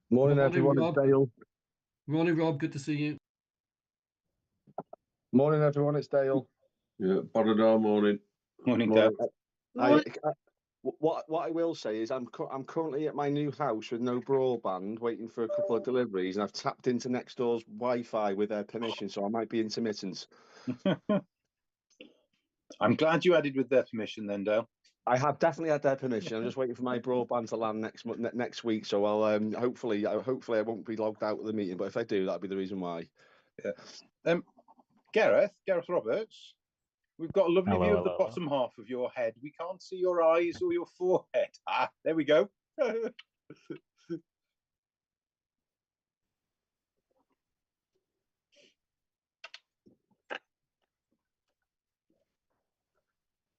Morning, everyone. Rob. It's Dale. Morning, Rob. Good to see you. Morning, everyone. It's Dale. Yeah, Awdurdod, morning. Morning, Morning. Dale. What I will say is I'm currently at my new house with no broadband, waiting for a couple of deliveries, and I've tapped into next door's Wi-Fi with their permission, so I might be intermittent. I'm glad you added with their permission then, Dale. I have definitely had their permission. I'm just waiting for my broadband to land next week, so I'll hopefully I won't be logged out of the meeting, but if I do, that'll be the reason why. Yeah. Gareth Roberts, we've got a lovely view of the bottom half of your head. We can't see your eyes or your forehead. Ah, there we go.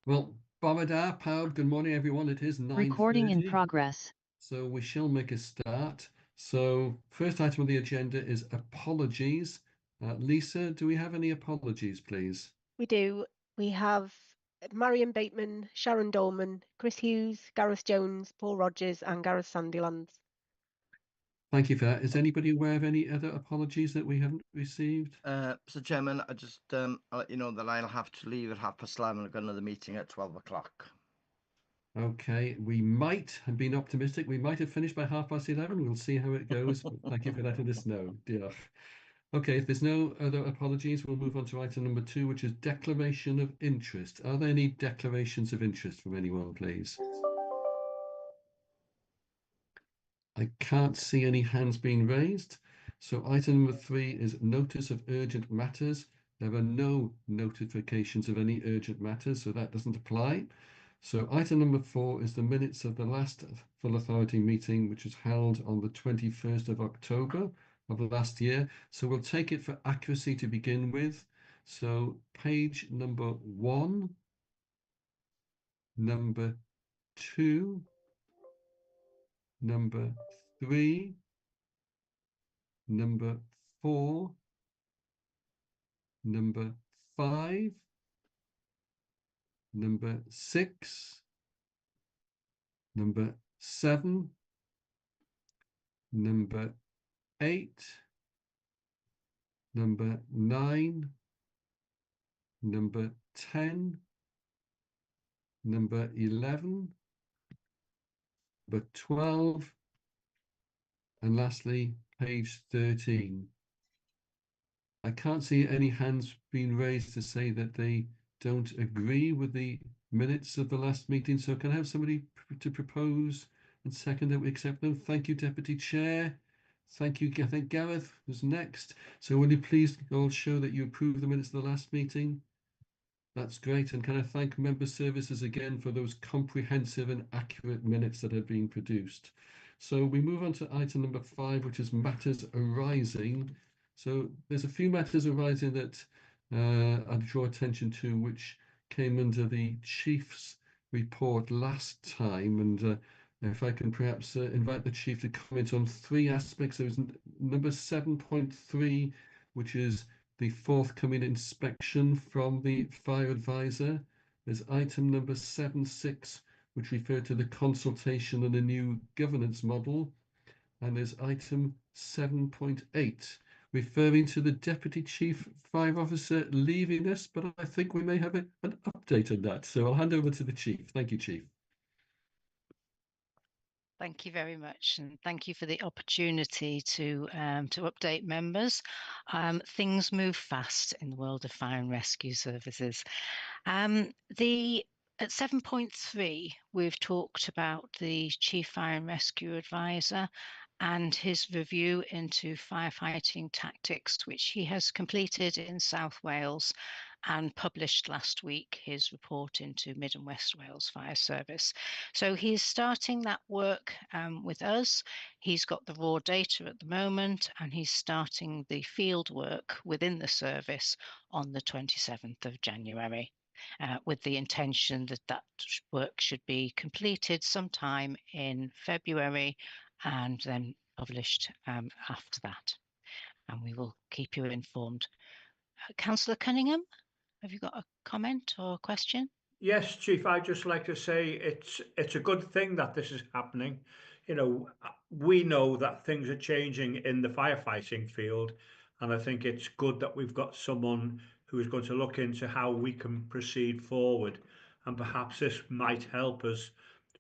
Well, Bamada, Pawb, good morning, everyone. It is 9:30. Recording in progress. So we shall make a start. So first item on the agenda is apologies. Lisa, do we have any apologies, please? We do. We have Marion Bateman, Sharon Dolman, Chris Hughes, Gareth Jones, Paul Rogers and Gareth Sandilands. Thank you for that. Is anybody aware of any other apologies that we haven't received? So, Chairman, I just I'll let you know that I'll have to leave at 11:30. I've got another meeting at 12 o'clock. Okay, we might have been optimistic. We might have finished by 11:30. We'll see how it goes. Thank you for letting us know. Dear. Okay, if there's no other apologies, we'll move on to item number 2, which is declaration of interest. Are there any declarations of interest from anyone, please? I can't see any hands being raised. So item number 3 is notice of urgent matters. There are no notifications of any urgent matters, so that doesn't apply. So item number 4 is the minutes of the last full authority meeting, which was held on the 21st of October of last year. So we'll take it for accuracy to begin with. So page number 1, number 2, number 3, number 4, number 5, number 6, number 7, number 8, number 9, number 10, number 11, number 12, and lastly, page 13. I can't see any hands being raised to say that they don't agree with the minutes of the last meeting. So can I have somebody to propose and second that we accept them? Thank you, Deputy Chair. Thank you. I think Gareth was next. So will you please all show that you approve the minutes of the last meeting? That's great. And can I thank member services again for those comprehensive and accurate minutes that have been produced. So we move on to item number 5, which is matters arising. So there's a few matters arising that I'd draw attention to, which came under the Chief's report last time. And if I can perhaps invite the Chief to comment on 3 aspects. There was number 7.3, which is the forthcoming inspection from the fire advisor. There's item number 7.6, which referred to the consultation on a new governance model. And there's item 7.8, referring to the Deputy Chief Fire Officer leaving us, but I think we may have an update on that. So I'll hand over to the Chief. Thank you, Chief. Thank you very much, and thank you for the opportunity to update members. Things move fast in the world of fire and rescue services. At 7.3, we've talked about the Chief Fire and Rescue Advisor and his review into firefighting tactics, which he has completed in South Wales and published last week his report into Mid and West Wales Fire Service. So he's starting that work with us. He's got the raw data at the moment, and he's starting the field work within the service on the 27th of January. With the intention that that work should be completed sometime in February and then published after that. And we will keep you informed. Councillor Cunningham, have you got a comment or question? Yes, Chief, I'd just like to say it's a good thing that this is happening. You know, we know that things are changing in the firefighting field, and I think it's good that we've got someone who is going to look into how we can proceed forward, and perhaps this might help us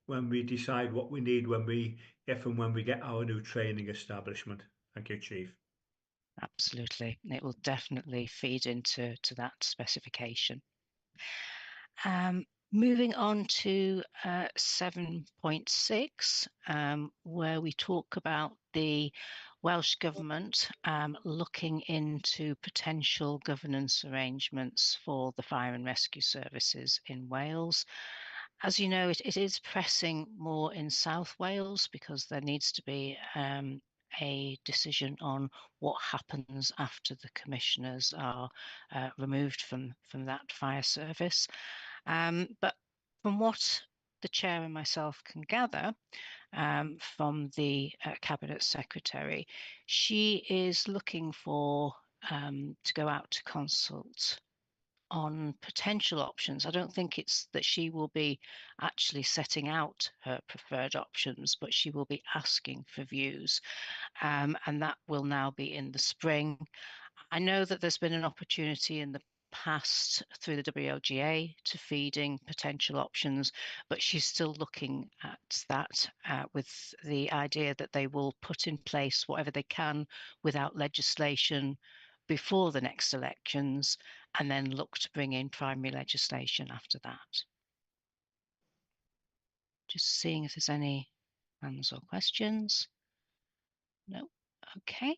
when we decide what we need if and when we get our new training establishment. Thank you, Chief. Absolutely. It will definitely feed into that specification. Moving on to 7.6, where we talk about the Welsh Government looking into potential governance arrangements for the fire and rescue services in Wales. As you know, it is pressing more in South Wales because there needs to be a decision on what happens after the commissioners are removed from that fire service. But from what the chair and myself can gather from the cabinet secretary, she is looking for to go out to consult on potential options. I don't think it's that she will be actually setting out her preferred options, but she will be asking for views, and that will now be in the spring. I know that there's been an opportunity in the past through the WLGA to feeding potential options, but she's still looking at that with the idea that they will put in place whatever they can without legislation before the next elections, and then look to bring in primary legislation after that. Just seeing if there's any hands or questions. No. Okay.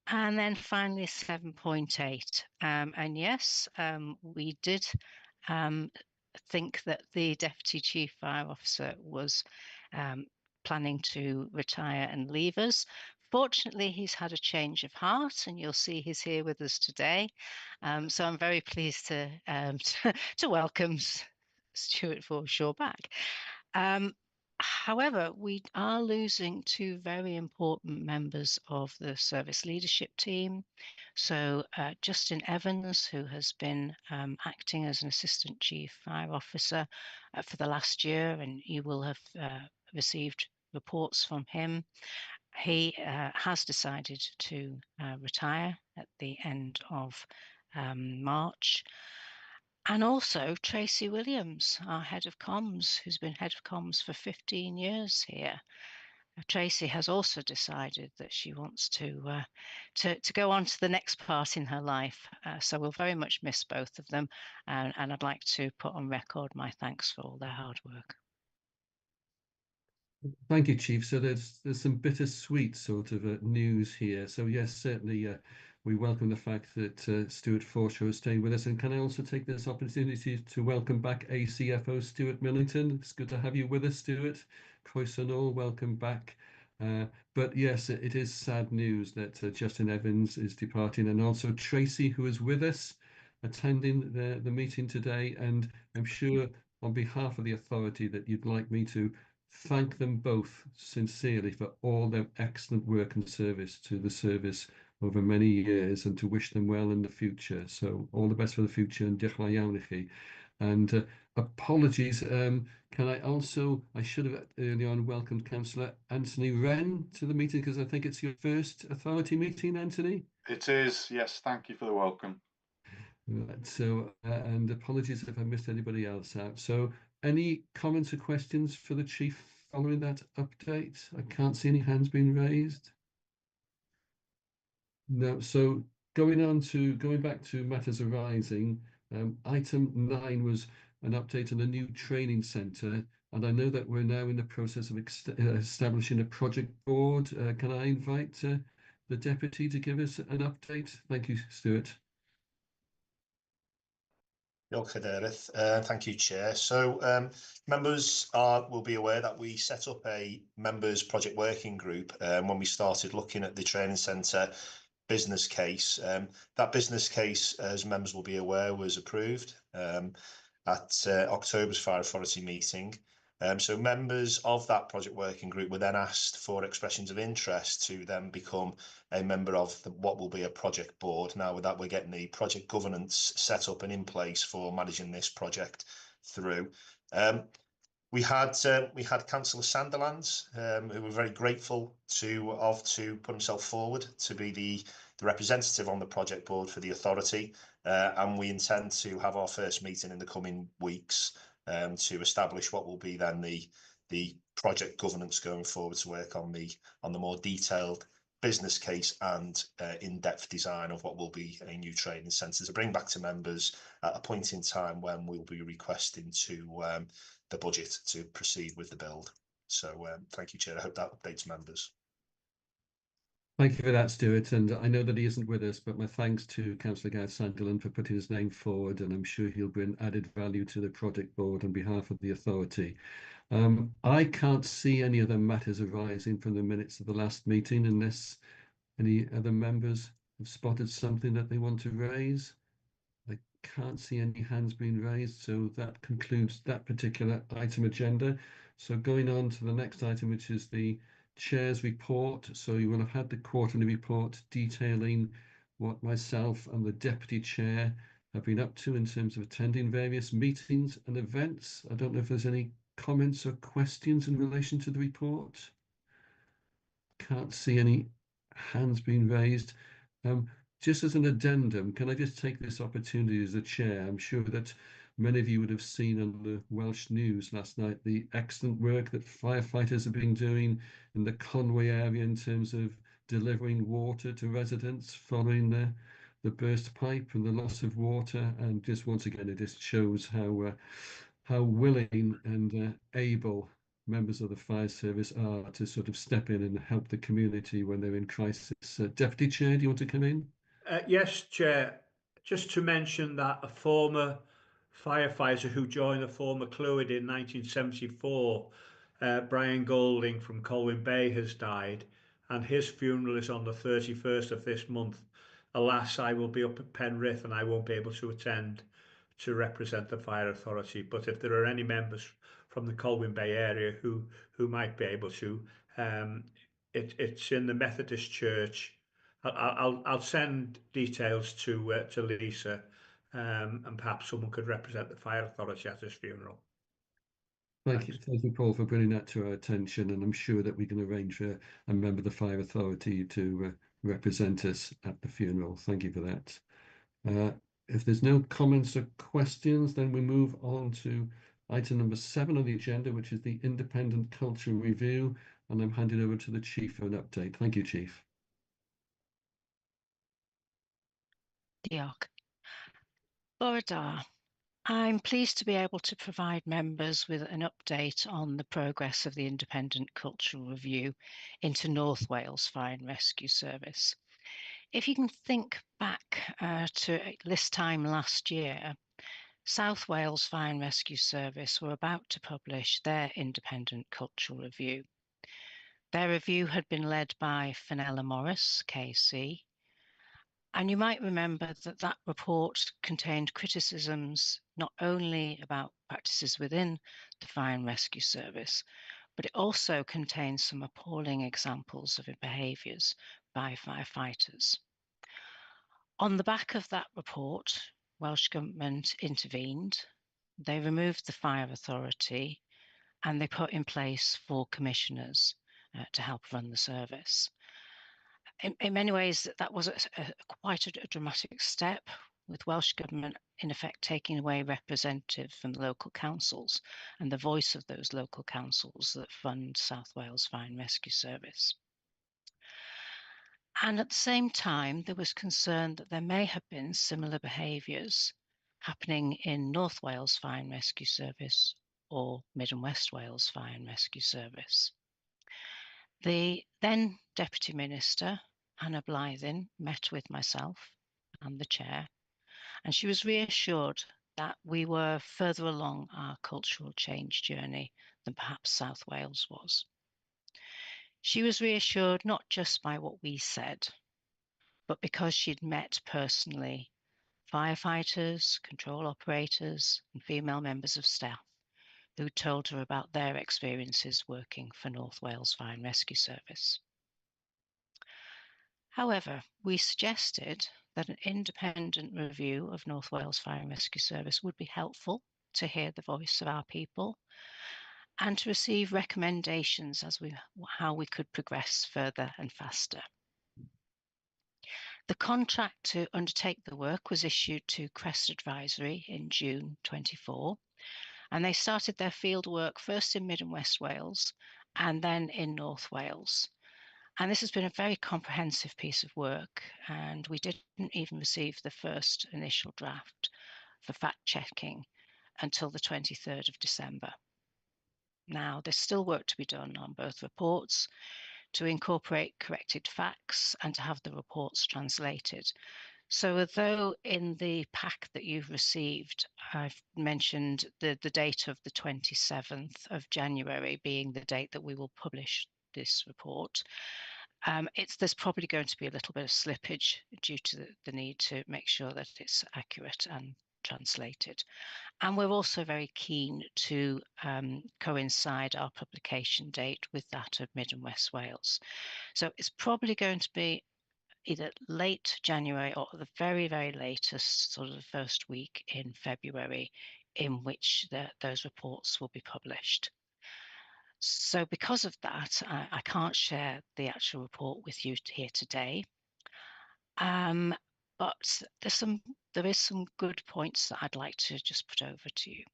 And then finally 7.8, and yes, we did think that the Deputy Chief Fire Officer was planning to retire and leave us. Fortunately, he's had a change of heart, and you'll see he's here with us today. So I'm very pleased to to welcome Stuart Forshaw back. However, we are losing two very important members of the service leadership team. So Justin Evans, who has been acting as an Assistant Chief Fire Officer for the last year, and you will have received reports from him. He has decided to retire at the end of March. And also Tracy Williams, our head of comms, who's been head of comms for 15 years here. Tracy has also decided that she wants to go on to the next part in her life. So we'll very much miss both of them. And I'd like to put on record my thanks for all their hard work. Thank you, Chief. So there's some bittersweet sort of news here. So yes, certainly we welcome the fact that Stuart Forshaw is staying with us. And can I also take this opportunity to welcome back ACFO Stuart Millington? It's good to have you with us, Stuart. Croeso nôl, welcome back. But yes, it is sad news that Justin Evans is departing, and also Tracy, who is with us, attending the meeting today. And I'm sure on behalf of the authority that you'd like me to thank them both sincerely for all their excellent work and service to the service over many years, and to wish them well in the future. So all the best for the future, and diolch yn fawr iawn I chi. And apologies, I should have early on welcomed Councillor Anthony Wren to the meeting, because I think it's your first authority meeting, Anthony. It is, yes, thank you for the welcome. Right, so and apologies if I missed anybody else out. So any comments or questions for the Chief following that update? I can't see any hands being raised. No, so going back to matters arising, item 9 was an update on the new training centre, and I know that we're now in the process of establishing a project board. Can I invite the Deputy to give us an update? Thank you, Stuart. Thank you, Chair. So members will be aware that we set up a members project working group when we started looking at the training centre business case. That business case, as members will be aware, was approved at October's Fire Authority meeting. So members of that project working group were then asked for expressions of interest to then become a member of what will be a project board. Now with that, we're getting the project governance set up and in place for managing this project through. We had Councillor Sanderlands, who were very grateful to put himself forward to be the representative on the project board for the authority, and we intend to have our first meeting in the coming weeks to establish what will be then the project governance going forward, to work on the more detailed business case and in-depth design of what will be a new training centre to bring back to members at a point in time when we'll be requesting the budget to proceed with the build. So thank you, Chair. I hope that updates members. Thank you for that, Stuart. And I know that he isn't with us, but my thanks to Councillor Gareth Sandilan for putting his name forward, and I'm sure he'll bring added value to the project board on behalf of the authority. I can't see any other matters arising from the minutes of the last meeting, unless any other members have spotted something that they want to raise. I can't see any hands being raised, so that concludes that particular item agenda. So going on to the next item, which is the Chair's report. So you will have had the quarterly report detailing what myself and the Deputy Chair have been up to in terms of attending various meetings and events. I don't know if there's any comments or questions in relation to the report. Can't see any hands being raised. Just as an addendum, can I just take this opportunity as a chair? I'm sure that many of you would have seen on the Welsh news last night the excellent work that firefighters have been doing in the Conway area in terms of delivering water to residents following the burst pipe and the loss of water. And just once again, it just shows how willing and able members of the fire service are to sort of step in and help the community when they're in crisis. Deputy Chair, do you want to come in? Yes, Chair. Just to mention that a former firefighter who joined the former Clwyd in 1974, Brian Golding from Colwyn Bay, has died, and his funeral is on the 31st of this month. Alas, I will be up at Penrith and I won't be able to attend to represent the fire authority. But if there are any members from the Colwyn Bay area who might be able to, it's in the Methodist Church. I'll send details to Lisa, and perhaps someone could represent the fire authority at his funeral. Thank you, Paul, for bringing that to our attention, and I'm sure that we can arrange for a member of the fire authority to represent us at the funeral. Thank you for that. If there's no comments or questions, then we move on to item number 7 on the agenda, which is the Independent Culture Review, and I'm handing over to the Chief for an update. Thank you, Chief. Diolch. Bore da. I'm pleased to be able to provide members with an update on the progress of the Independent Cultural Review into North Wales Fire and Rescue Service. If you can think back to this time last year, South Wales Fire and Rescue Service were about to publish their Independent Cultural Review. Their review had been led by Fenella Morris, KC, and you might remember that that report contained criticisms not only about practices within the Fire and Rescue Service, but it also contains some appalling examples of behaviours by firefighters. On the back of that report, Welsh Government intervened. They removed the fire authority and they put in place 4 commissioners to help run the service. In many ways, that was quite a dramatic step, with Welsh Government in effect taking away representatives from the local councils and the voice of those local councils that fund South Wales Fire and Rescue Service. And at the same time, there was concern that there may have been similar behaviours happening in North Wales Fire and Rescue Service or Mid and West Wales Fire and Rescue Service. The then Deputy Minister, Hannah Blythin, met with myself and the Chair, and she was reassured that we were further along our cultural change journey than perhaps South Wales was. She was reassured not just by what we said, but because she'd met personally firefighters, control operators, and female members of staff who told her about their experiences working for North Wales Fire and Rescue Service. However, we suggested that an independent review of North Wales Fire and Rescue Service would be helpful to hear the voice of our people, and to receive recommendations as how we could progress further and faster. The contract to undertake the work was issued to Crest Advisory in June 24, and they started their field work first in Mid and West Wales and then in North Wales. And this has been a very comprehensive piece of work, and we didn't even receive the first initial draft for fact checking until the 23rd of December. Now, there's still work to be done on both reports to incorporate corrected facts and to have the reports translated. So although in the pack that you've received, I've mentioned the date of the 27th of January being the date that we will publish this report, there's probably going to be a little bit of slippage due to the need to make sure that it's accurate and translated. And we're also very keen to coincide our publication date with that of Mid and West Wales. So it's probably going to be either late January or the very, very latest, sort of the first week in February, in which those reports will be published. So because of that, I can't share the actual report with you here today. But there is some good points that I'd like to just put over to you.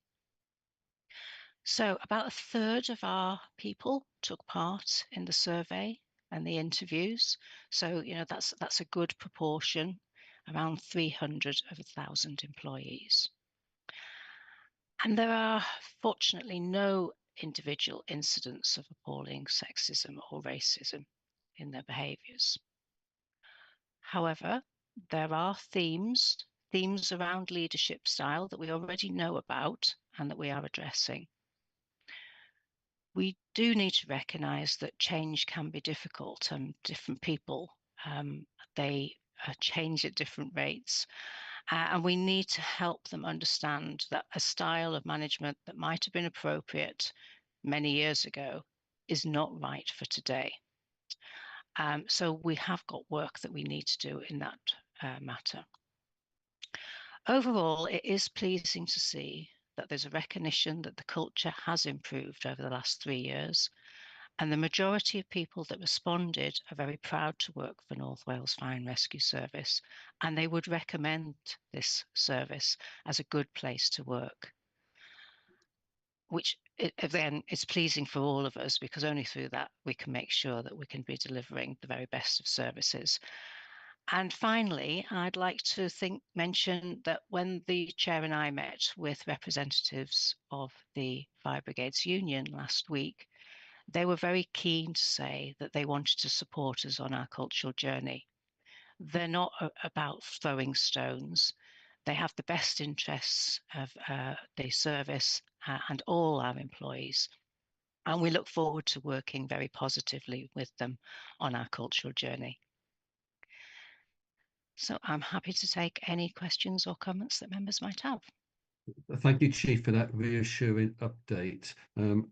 So about a third of our people took part in the survey and the interviews. So, that's a good proportion, around 300 of 1,000 employees. And there are fortunately no individual incidents of appalling sexism or racism in their behaviours. However, there are themes around leadership style that we already know about and that we are addressing. We do need to recognise that change can be difficult, and different people, they change at different rates. And we need to help them understand that a style of management that might have been appropriate many years ago is not right for today. So we have got work that we need to do in that matter. Overall, it is pleasing to see that there's a recognition that the culture has improved over the last 3 years, and the majority of people that responded are very proud to work for North Wales Fire and Rescue Service, and they would recommend this service as a good place to work, which then is pleasing for all of us, because only through that we can make sure that we can be delivering the very best of services. And finally, I'd like to mention that when the chair and I met with representatives of the Fire Brigades Union last week, they were very keen to say that they wanted to support us on our cultural journey. They're not about throwing stones. They have the best interests of the service and all our employees. And we look forward to working very positively with them on our cultural journey. So I'm happy to take any questions or comments that members might have. Thank you, Chief, for that reassuring update.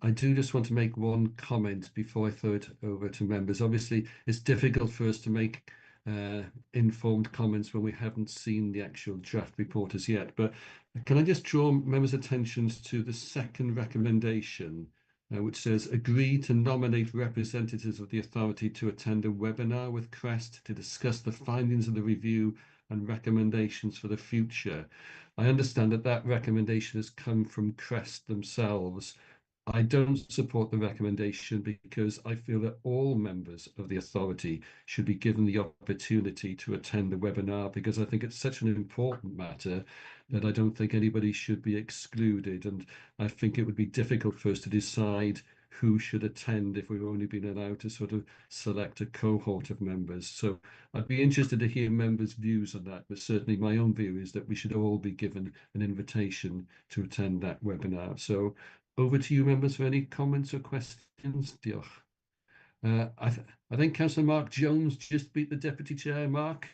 I do just want to make one comment before I throw it over to members. Obviously, it's difficult for us to make informed comments when we haven't seen the actual draft report as yet. But can I just draw members' attentions to the second recommendation, which says, agree to nominate representatives of the authority to attend a webinar with Crest to discuss the findings of the review and recommendations for the future. I understand that that recommendation has come from Crest themselves. I don't support the recommendation because I feel that all members of the authority should be given the opportunity to attend the webinar, because I think it's such an important matter that I don't think anybody should be excluded. And I think it would be difficult for us to decide who should attend if we've only been allowed to sort of select a cohort of members. So I'd be interested to hear members' views on that, but certainly my own view is that we should all be given an invitation to attend that webinar. So over to you, members, for any comments or questions. Diolch. I think Councillor Mark Jones just beat the Deputy Chair. Mark?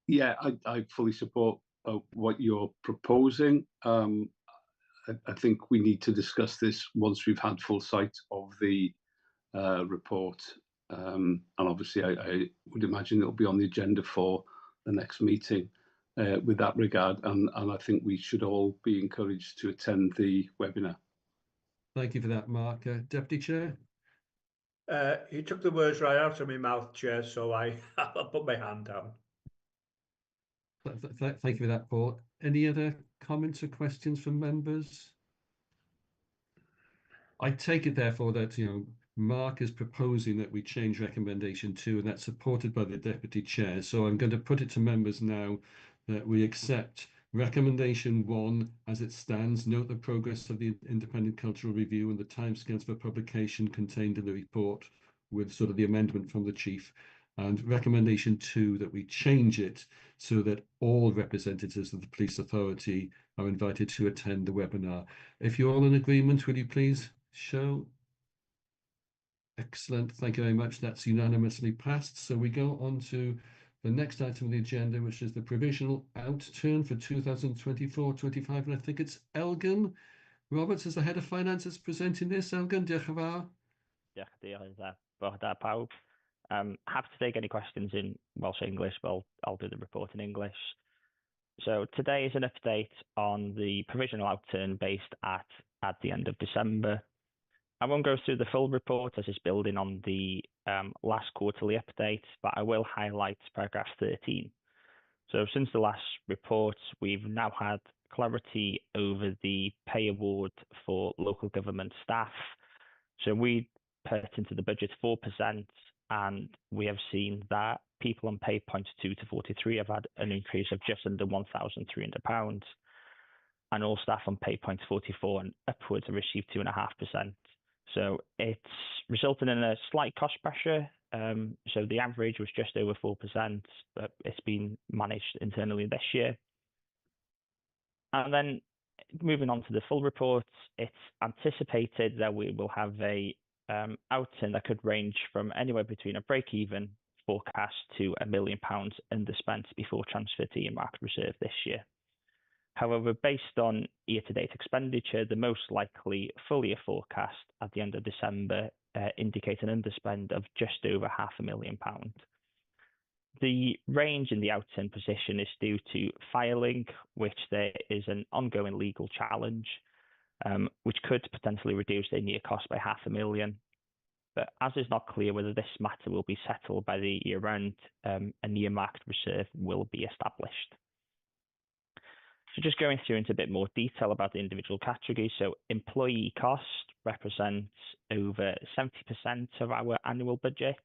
Yeah, I fully support what you're proposing. I think we need to discuss this once we've had full sight of the report. And obviously, I would imagine it'll be on the agenda for the next meeting with that regard. And I think we should all be encouraged to attend the webinar. Thank you for that, Mark. Deputy Chair? He took the words right out of my mouth, Chair, so I'll put my hand down. Thank you for that, Paul. Any other comments or questions from members? I take it, therefore, that Mark is proposing that we change recommendation 2, and that's supported by the Deputy Chair. So I'm going to put it to members now that we accept recommendation 1 as it stands. Note the progress of the independent cultural review and the timescales for publication contained in the report, with sort of the amendment from the Chief. And recommendation 2, that we change it so that all representatives of the police authority are invited to attend the webinar. If you're all in agreement, will you please show? Excellent. Thank you very much. That's unanimously passed. So we go on to the next item on the agenda, which is the provisional outturn for 2024-25. And I think it's Elgin Roberts as the head of finances presenting this. Elgin, diolch yn fawr. Diolch, bore da pawb. Happy to take any questions in Welsh or English, but I'll do the report in English. So today is an update on the provisional outturn based at the end of December. I won't go through the full report as it's building on the last quarterly update, but I will highlight paragraph 13. So since the last report, we've now had clarity over the pay award for local government staff. So we put into the budget 4%, and we have seen that people on pay points 2 to 43 have had an increase of just under £1,300, and all staff on pay points 44 and upwards have received 2.5%. So it's resulted in a slight cost pressure. So the average was just over 4%, but it's been managed internally this year. And then moving on to the full report, it's anticipated that we will have a outturn that could range from anywhere between a break-even forecast to £1 million underspent before transfer to earmarked reserve this year. However, based on year-to-date expenditure, the most likely full-year forecast at the end of December indicates an underspend of just over £500,000. The range in the outturn position is due to filing, which there is an ongoing legal challenge, which could potentially reduce the in-year cost by £500,000. But as it's not clear whether this matter will be settled by the year-end, an earmarked reserve will be established. So just going through into a bit more detail about the individual categories. So employee cost represents over 70% of our annual budget,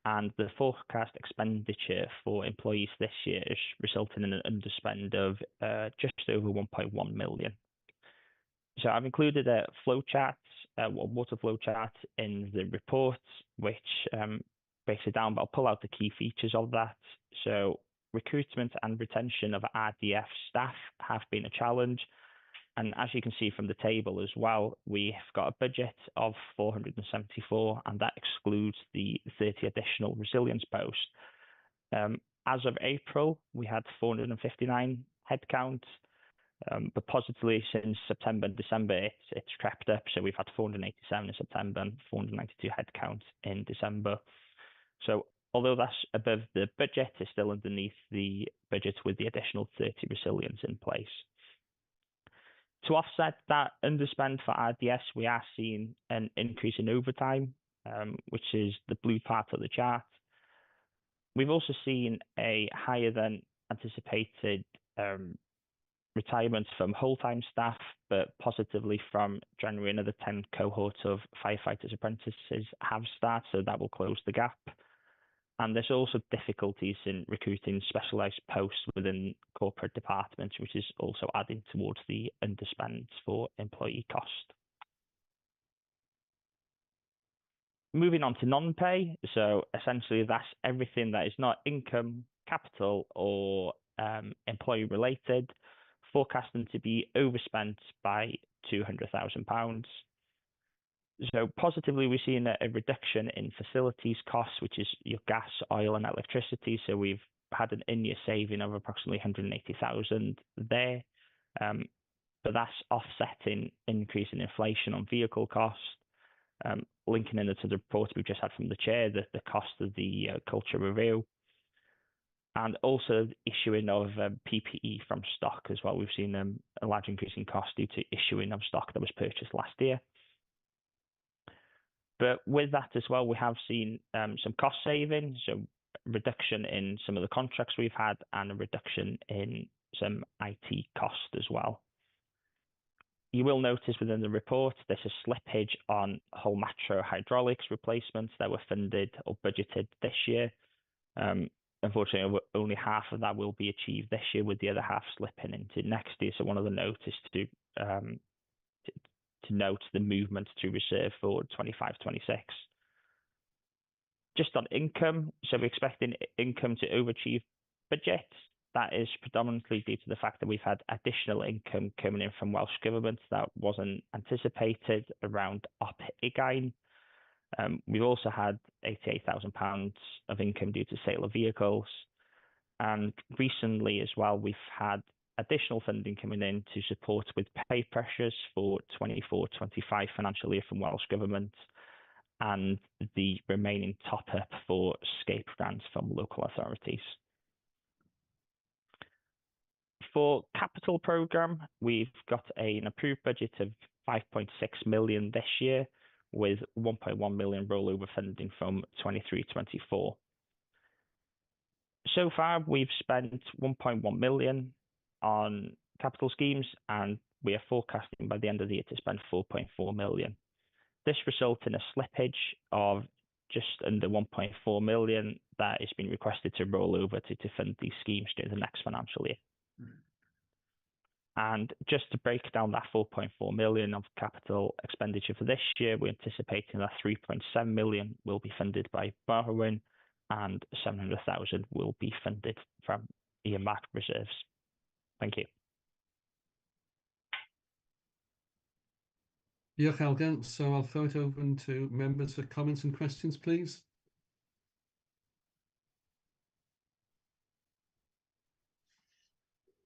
and the forecast expenditure for employees this year is resulting in an underspend of just over 1.1 million. So I've included a flowchart, water flowchart in the report, which breaks it down, but I'll pull out the key features of that. So recruitment and retention of RDF staff have been a challenge. And as you can see from the table as well, we've got a budget of 474, and that excludes the 30 additional resilience posts. As of April, we had 459 headcount, but positively since September and December, it's crept up. So we've had 487 in September and 492 headcount in December. So although that's above the budget, it's still underneath the budget with the additional 30 resilience in place. To offset that underspend for RDS, we are seeing an increase in overtime, which is the blue part of the chart. We've also seen a higher than anticipated retirements from whole-time staff, but positively from January, another 10 cohorts of firefighters apprentices have started, so that will close the gap. And there's also difficulties in recruiting specialised posts within corporate departments, which is also adding towards the underspend for employee cost. Moving on to non-pay, so essentially that's everything that is not income, capital or employee related, forecasting to be overspent by £200,000. So positively, we're seeing a reduction in facilities costs, which is your gas, oil and electricity. So we've had an in-year saving of approximately 180,000 there. But that's offsetting increase in inflation on vehicle costs. Linking into the report we just had from the chair, the cost of the culture review. and also the issuing of PPE from stock as well. We've seen a large increase in cost due to issuing of stock that was purchased last year. But with that as well, we have seen some cost savings, so reduction in some of the contracts we've had and a reduction in some IT cost as well. You will notice within the report there's a slippage on whole metro hydraulics replacements that were funded or budgeted this year. Unfortunately, only half of that will be achieved this year, with the other half slipping into next year. So one of the notes is to note the movement to reserve for 25-26. Just on income, so we're expecting income to overachieve budget. That is predominantly due to the fact that we've had additional income coming in from Welsh Government that wasn't anticipated around op ugain. We've also had £88,000 of income due to sale of vehicles. And recently as well, we've had additional funding coming in to support with pay pressures for 24-25 financial year from Welsh Government, and the remaining top-up for SCAPE grants from local authorities. For capital programme, we've got an approved budget of 5.6 million this year, with 1.1 million rollover funding from 23-24. So far, we've spent 1.1 million on capital schemes, and we are forecasting by the end of the year to spend 4.4 million. This results in a slippage of just under 1.4 million that is being requested to roll over to fund these schemes during the next financial year. And just to break down that 4.4 million of capital expenditure for this year, we're anticipating that 3.7 million will be funded by borrowing and 700,000 will be funded from earmarked reserves. Thank you. Diolch, Elgan. So I'll throw it open to members for comments and questions, please.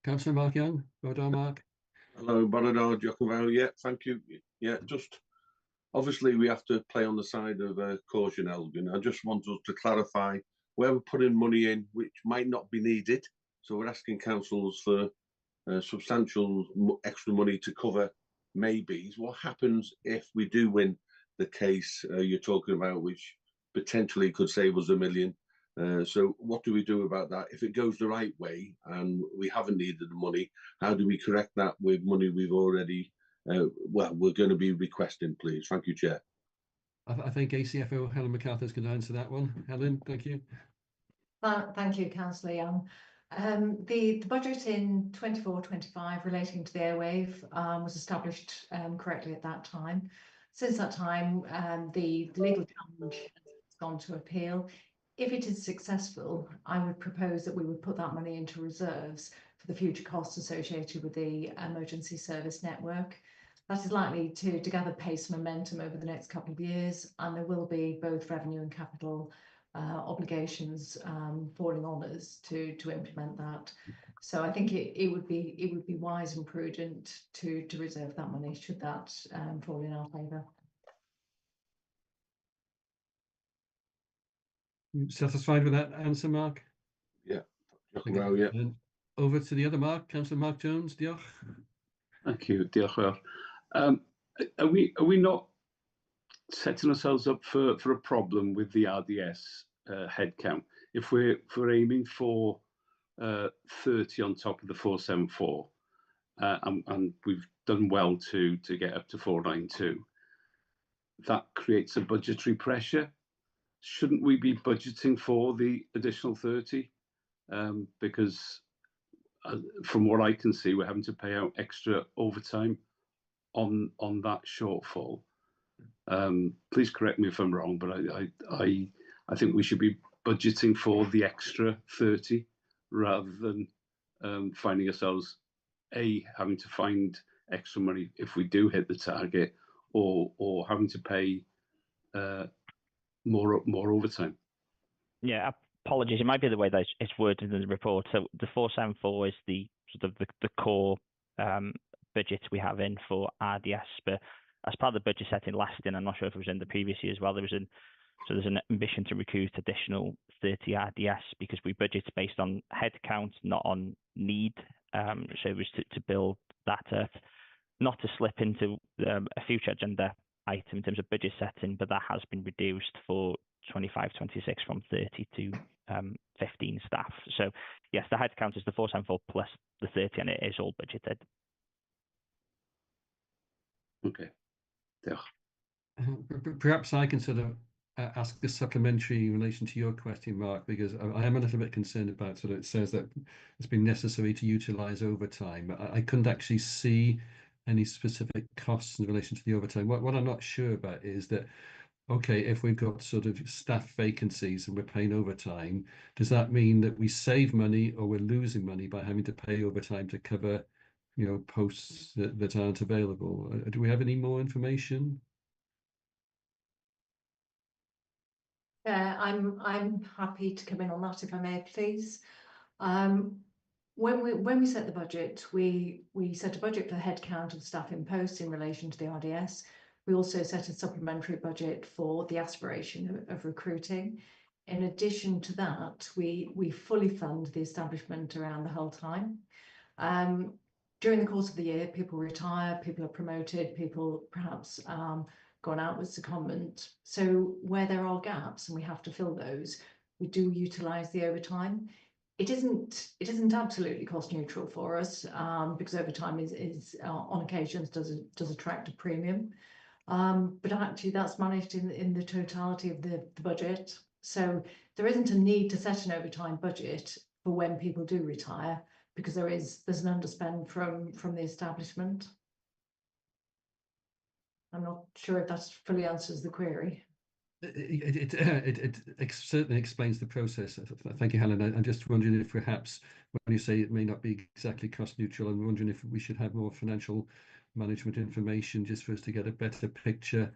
Councillor Mark Young, Rodar Mark. Hello, Awdurdod, Jochen. Yeah, thank you. Yeah, just obviously we have to play on the side of caution, Elgin. I just want us to clarify where we're putting money in which might not be needed. So we're asking councils for substantial extra money to cover maybes. What happens if we do win the case you're talking about, which potentially could save us £1 million? So what do we do about that? If it goes the right way and we haven't needed the money, how do we correct that with money we've already, we're going to be requesting, please? Thank you, Chair. I think ACFO Helen MacArthur is going to answer that one. Helen, thank you. Thank you, Councillor Young. The budget in 24-25 relating to the airwave was established correctly at that time. Since that time, the legal challenge has gone to appeal. If it is successful, I would propose that we would put that money into reserves for the future costs associated with the emergency service network. That is likely to gather pace and momentum over the next couple of years, and there will be both revenue and capital obligations falling on us to implement that. So I think it would be wise and prudent to reserve that money should that fall in our favour. Satisfied with that answer, Mark? Yeah. Well, yeah. And over to the other Mark, Councillor Mark Jones. Diolch. Thank you. Diolch. Are we not setting ourselves up for a problem with the RDS headcount? If we're aiming for 30 on top of the 474, and we've done well to get up to 492, that creates a budgetary pressure. Shouldn't we be budgeting for the additional 30? Because from what I can see, we're having to pay out extra overtime on that shortfall. Please correct me if I'm wrong, but I think we should be budgeting for the extra 30 rather than finding ourselves having to find extra money if we do hit the target, or having to pay more overtime. Yeah, apologies. It might be the way that it's worded in the report. So the 474 is the sort of the core budget we have in for RDS, but as part of the budget setting last year, I'm not sure if it was in the previous year as well, there was So there's an ambition to recruit additional 30 RDS because we budget based on head count, not on need. So it was to build that up, not to slip into a future agenda item in terms of budget setting, but that has been reduced for 25-26 from 30 to 15 staff. So yes, the head count is the 474 plus the 30, and it is all budgeted. Okay. Perhaps I can sort of ask a supplementary in relation to your question, Mark, because I am a little bit concerned about sort of, it says that it's been necessary to utilise overtime. I couldn't actually see any specific costs in relation to the overtime. What I'm not sure about is that, okay, if we've got sort of staff vacancies and we're paying overtime, does that mean that we save money or we're losing money by having to pay overtime to cover, you know, posts that aren't available? Do we have any more information? I'm happy to come in on that if I may, please. When we set the budget, we set a budget for the headcount of staff in post in relation to the RDS. We also set a supplementary budget for the aspiration of recruiting. In addition to that, we fully fund the establishment around the whole time. During the course of the year, people retire, people are promoted, people perhaps gone out with secondment. So where there are gaps and we have to fill those, we do utilise the overtime. It isn't absolutely cost neutral for us because overtime is on occasions does attract a premium. But actually that's managed in the totality of the budget. So there isn't a need to set an overtime budget for when people do retire, because there's an underspend from the establishment. I'm not sure if that fully answers the query. It certainly explains the process. Thank you, Helen. I'm just wondering if perhaps when you say it may not be exactly cost neutral, I'm wondering if we should have more financial management information just for us to get a better picture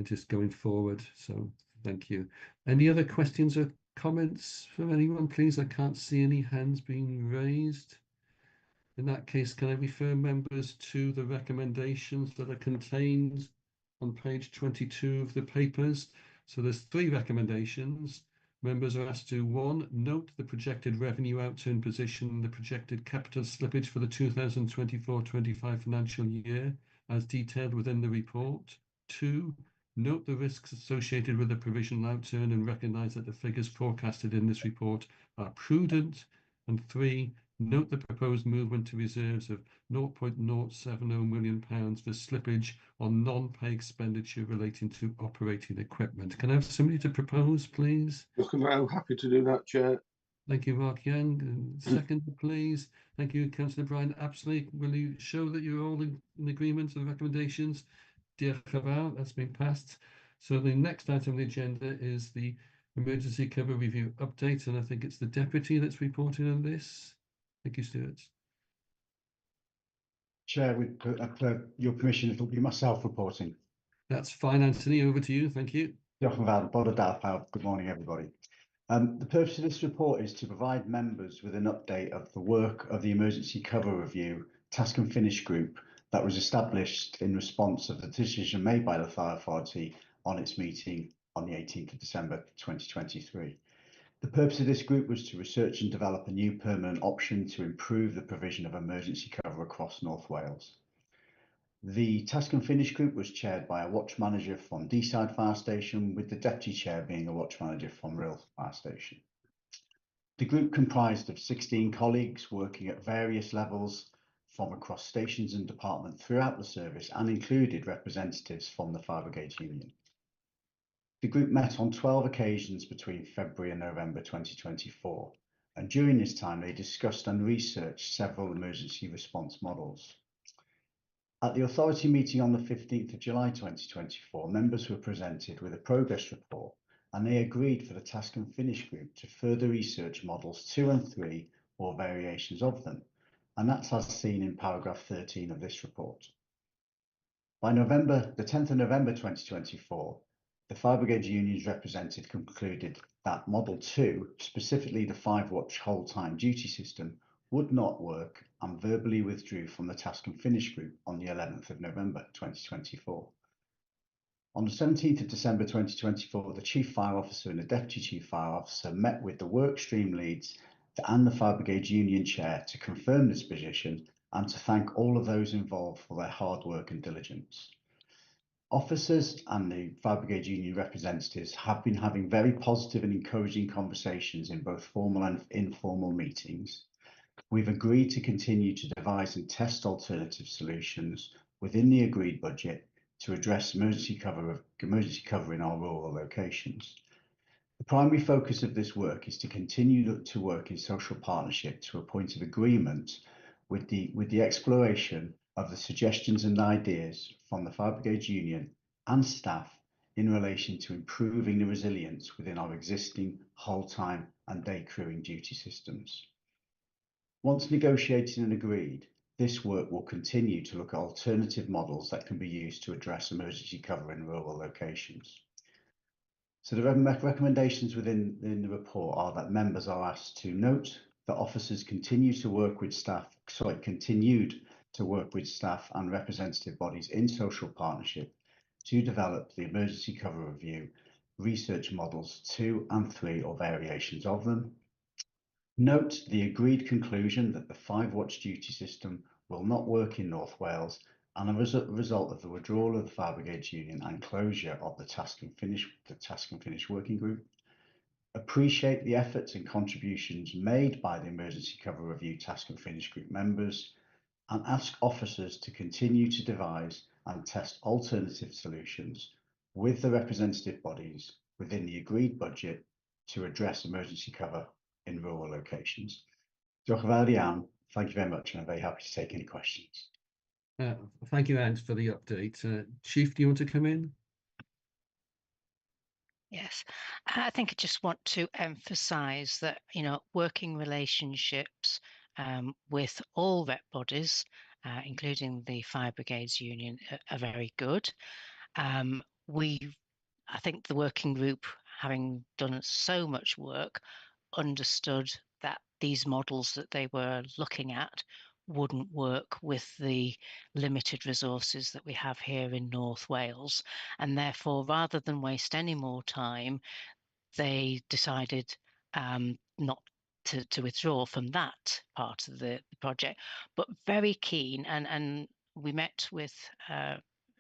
just going forward. So thank you. Any other questions or comments from anyone, please? I can't see any hands being raised. In that case, can I refer members to the recommendations that are contained on page 22 of the papers? So there's 3 recommendations. Members are asked to 1, note the projected revenue outturn position, the projected capital slippage for the 2024-25 financial year as detailed within the report. 2, note the risks associated with the provisional outturn and recognise that the figures forecasted in this report are prudent. And 3, note the proposed movement to reserves of £0.070 million for slippage on non-pay expenditure relating to operating equipment. Can I have somebody to propose, please? I'm happy to do that, Chair. Thank you, Mark Young. Second, please. Thank you, Councillor Brian Apsley. Will you show that you're all in agreement with the recommendations? Diolch yn fawr, that's been passed. So the next item on the agenda is the emergency cover review update, and I think it's the deputy that's reporting on this. Thank you, Stuart. Chair, with your permission, it'll be myself reporting. That's fine, Anthony. Over to you. Thank you. Diolch yn fawr. Bore da pawb. Good morning, everybody. The purpose of this report is to provide members with an update of the work of the Emergency Cover Review Task and Finish Group that was established in response of the decision made by the Fire Authority on its meeting on the 18th of December 2023. The purpose of this group was to research and develop a new permanent option to improve the provision of emergency cover across North Wales. The Task and Finish group was chaired by a watch manager from Deeside Fire Station, with the deputy chair being a watch manager from Rhyl Fire Station. The group comprised of 16 colleagues working at various levels from across stations and departments throughout the service, and included representatives from the Fire Brigade Union. The group met on 12 occasions between February and November 2024, and during this time they discussed and researched several emergency response models. At the authority meeting on the 15th of July 2024, members were presented with a progress report, and they agreed for the Task and Finish group to further research models 2 and 3 or variations of them, and that's as seen in paragraph 13 of this report. By the 10th of November 2024, the Fire Brigade Union's representative concluded that Model 2, specifically the 5-watch whole time duty system, would not work, and verbally withdrew from the Task and Finish group on the 11th of November 2024. On the 17th of December 2024, the Chief Fire Officer and the Deputy Chief Fire Officer met with the work stream leads and the Fire Brigade Union Chair to confirm this position and to thank all of those involved for their hard work and diligence. Officers and the Fire Brigade Union representatives have been having very positive and encouraging conversations in both formal and informal meetings. We've agreed to continue to devise and test alternative solutions within the agreed budget to address emergency cover in our rural locations. The primary focus of this work is to continue to work in social partnership to a point of agreement with the exploration of the suggestions and ideas from the Fire Brigade Union and staff in relation to improving the resilience within our existing whole time and day crewing duty systems. Once negotiated and agreed, this work will continue to look at alternative models that can be used to address emergency cover in rural locations. So the recommendations within the report are that members are asked to note that officers continued to work with staff and representative bodies in social partnership to develop the emergency cover review, research models 2 and 3 or variations of them. Note the agreed conclusion that the 5-watch duty system will not work in North Wales and as a result of the withdrawal of the Fire Brigade Union and closure of the Task and Finish working group. Appreciate the efforts and contributions made by the Emergency Cover Review Task and Finish group members and ask officers to continue to devise and test alternative solutions with the representative bodies within the agreed budget to address emergency cover in rural locations. Diolch yn fawr iawn. Thank you very much, and I'm very happy to take any questions. Thank you, Ant, for the update. Chief, do you want to come in? Yes, I think I just want to emphasise that, working relationships with all rep bodies, including the Fire Brigades Union, are very good. I think the working group, having done so much work, understood that these models that they were looking at wouldn't work with the limited resources that we have here in North Wales, and therefore, rather than waste any more time, they decided not to withdraw from that part of the project, but very keen, and we met with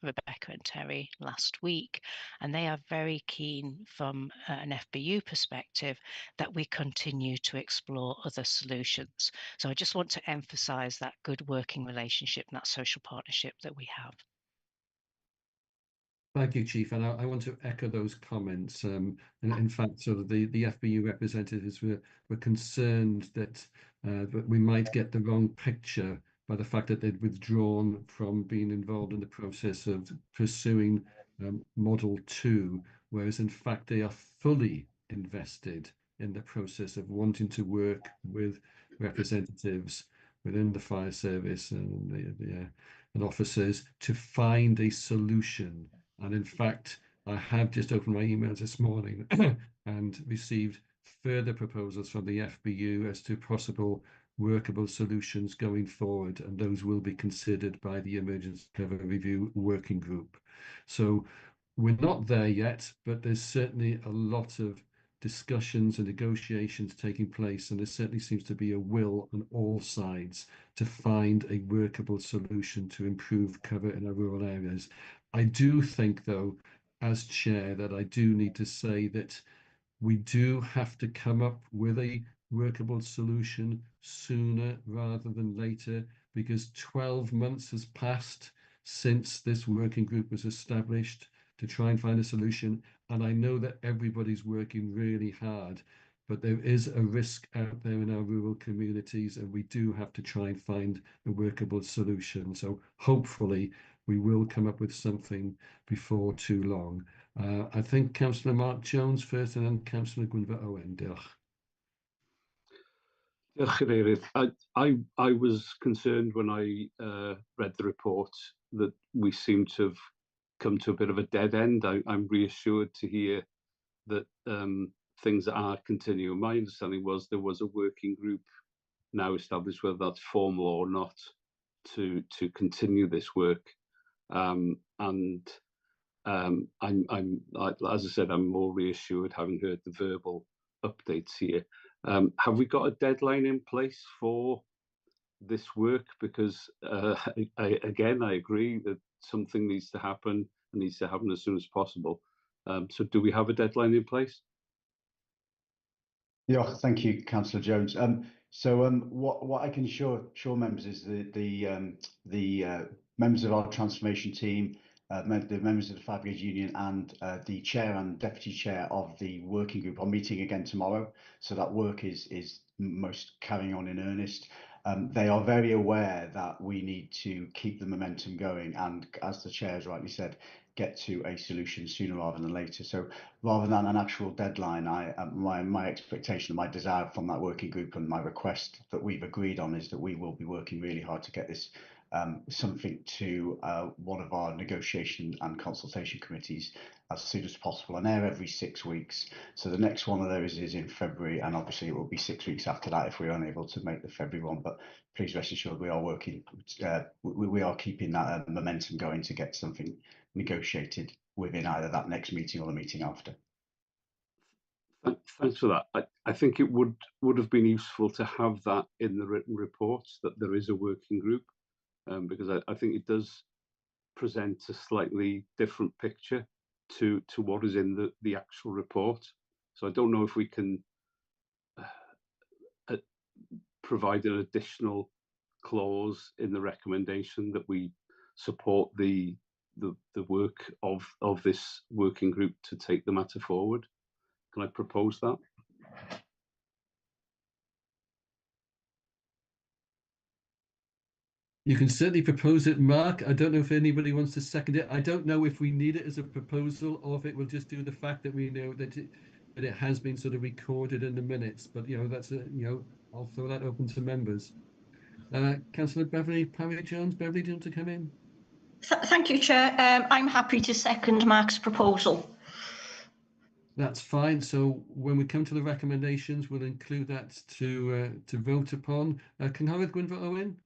Rebecca and Terry last week, and they are very keen from an FBU perspective that we continue to explore other solutions. So I just want to emphasise that good working relationship and that social partnership that we have. Thank you, Chief, and I want to echo those comments. And in fact, sort of the FBU representatives were concerned that we might get the wrong picture by the fact that they'd withdrawn from being involved in the process of pursuing Model 2, whereas in fact they are fully invested in the process of wanting to work with representatives within the fire service and officers to find a solution. And in fact, I have just opened my emails this morning and received further proposals from the FBU as to possible workable solutions going forward, and those will be considered by the Emergency Cover Review Working Group. So we're not there yet, but there's certainly a lot of discussions and negotiations taking place, and there certainly seems to be a will on all sides to find a workable solution to improve cover in our rural areas. I do think, though, as chair, that I do need to say that we do have to come up with a workable solution sooner rather than later, because 12 months has passed since this working group was established to try and find a solution. And I know that everybody's working really hard, but there is a risk out there in our rural communities, and we do have to try and find a workable solution. So hopefully we will come up with something before too long. I think Councillor Mark Jones first, and then Councillor Gwynfor Owen. Diolch. I was concerned when I read the report that we seem to have come to a bit of a dead end. I'm reassured to hear that things are continuing. My understanding was there was a working group now established, whether that's formal or not, to continue this work. And as I said, I'm more reassured having heard the verbal updates here. Have we got a deadline in place for this work? Because I agree that something needs to happen and needs to happen as soon as possible. So do we have a deadline in place? Yeah, thank you, Councillor Jones. What I can assure members is the members of our transformation team, the members of the Fire Brigade Union, and the chair and deputy chair of the working group are meeting again tomorrow. So that work is most carrying on in earnest. They are very aware that we need to keep the momentum going, and as the chair has rightly said, get to a solution sooner rather than later. So rather than an actual deadline, my expectation, my desire from that working group and my request that we've agreed on is that we will be working really hard to get this something to one of our negotiation and consultation committees as soon as possible, and they're every 6 weeks. So the next one of those is in February, and obviously it will be 6 weeks after that if we're unable to make the February one. But please rest assured we are working, we are keeping that momentum going to get something negotiated within either that next meeting or the meeting after. Thanks for that. I think it would have been useful to have that in the written reports, that there is a working group, because I think it does present a slightly different picture to what is in the actual report. So I don't know if we can provide an additional clause in the recommendation that we support the work of this working group to take the matter forward. Can I propose that? You can certainly propose it, Mark. I don't know if anybody wants to second it. I don't know if we need it as a proposal or if it will just do the fact that we know that it has been sort of recorded in the minutes. But that's I'll throw that open to members. Councillor Beverly Parry-Jones. Beverly, do you want to come in? Thank you, Chair. I'm happy to second Mark's proposal. That's fine. So when we come to the recommendations, we'll include that to vote upon. Cynghorydd Gwynfor Owen.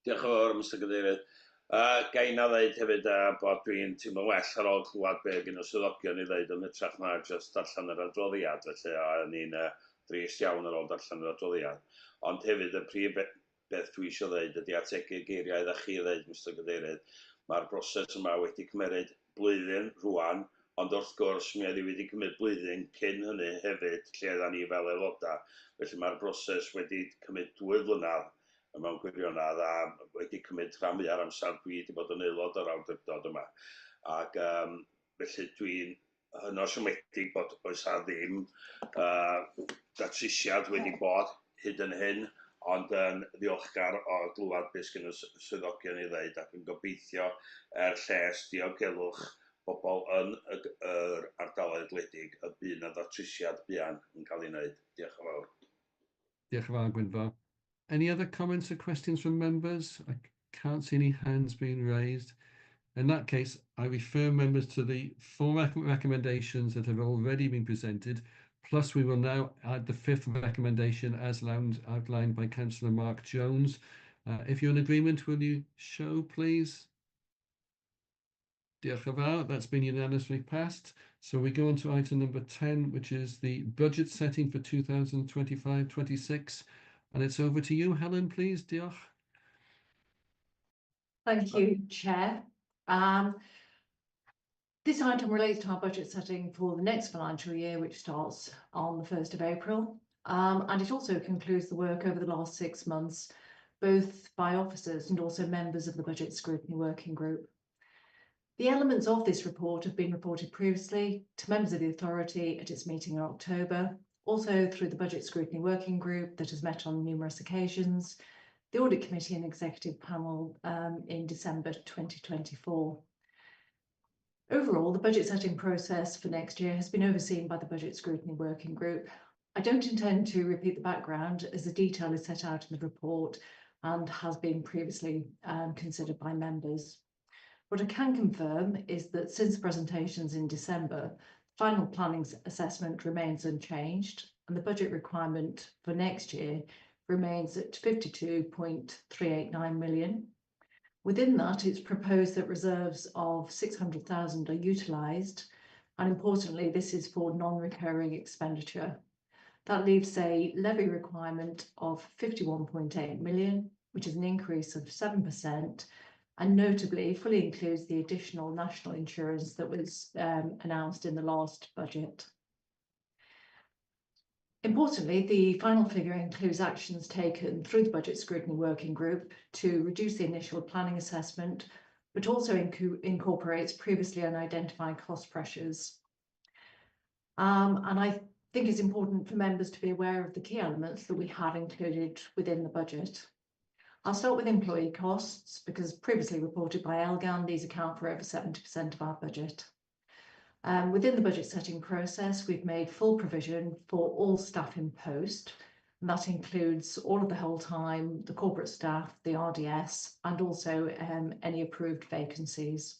Diolch yn fawr, Mr Cadeirydd. Ga i na ddeud hefyd bod dwi'n teimlo well ar ôl clywed be gen y swyddogion i ddeud yn hytrach na jyst darllen yr adroddiad, felly o'n i'n drist iawn ar ôl darllen yr adroddiad. Ond hefyd y prif beth dwi eisiau ddeud ydy ategu geiriau ddech chi ddeud, Mr Cadeirydd. Mae'r broses yma wedi cymryd blwyddyn rwan, ond wrth gwrs mi oedd wedi cymryd blwyddyn cyn hynny hefyd, lle oeddan ni fel aelodau. Felly mae'r broses wedi cymryd 2 flynedd mewn gwirionedd a wedi cymryd rhan fwyaf amser dwi wedi bod yn aelod o'r awdurdod yma. Ac felly dwi'n hynod siomedig bod oes a ddim datrysiad wedi bod hyd yn hyn, ond yn ddiolchgar o glywed beth gen y swyddogion i ddeud ac yn gobeithio lles diogelwch bobl yn yr ardaloedd gwledig y bydd na datrysiad buan yn cael ei wneud. Diolch yn fawr. Diolch yn fawr, Gwynfor. Any other comments or questions from members? I can't see any hands being raised. In that case, I refer members to the 4 recommendations that have already been presented, plus we will now add the 5th recommendation as outlined by Councillor Mark Jones. If you're in agreement, will you show, please? Diolch yn fawr. That's been unanimously passed. So we go on to item number 10, which is the budget setting for 2025-26. And it's over to you, Helen, please. Diolch. Thank you, Chair. This item relates to our budget setting for the next financial year, which starts on the 1st of April. And it also concludes the work over the last 6 months, both by officers and also members of the Budget Scrutiny Working Group. The elements of this report have been reported previously to members of the authority at its meeting in October, also through the Budget Scrutiny Working Group that has met on numerous occasions, the Audit Committee and Executive Panel in December 2024. Overall, the budget setting process for next year has been overseen by the Budget Scrutiny Working Group. I don't intend to repeat the background as the detail is set out in the report and has been previously considered by members. What I can confirm is that since presentations in December, final planning assessment remains unchanged and the budget requirement for next year remains at 52.389 million, Within that, it's proposed that reserves of 600,000 are utilised, and importantly, this is for non-recurring expenditure. That leaves a levy requirement of 51.8 million, which is an increase of 7%, and notably fully includes the additional national insurance that was announced in the last budget. Importantly, the final figure includes actions taken through the Budget Scrutiny Working Group to reduce the initial planning assessment, but also incorporates previously unidentified cost pressures. And I think it's important for members to be aware of the key elements that we have included within the budget. I'll start with employee costs, because previously reported by Elgan, these account for over 70% of our budget. Within the budget setting process, we've made full provision for all staff in post, and that includes all of the whole time, the corporate staff, the RDS, and also any approved vacancies.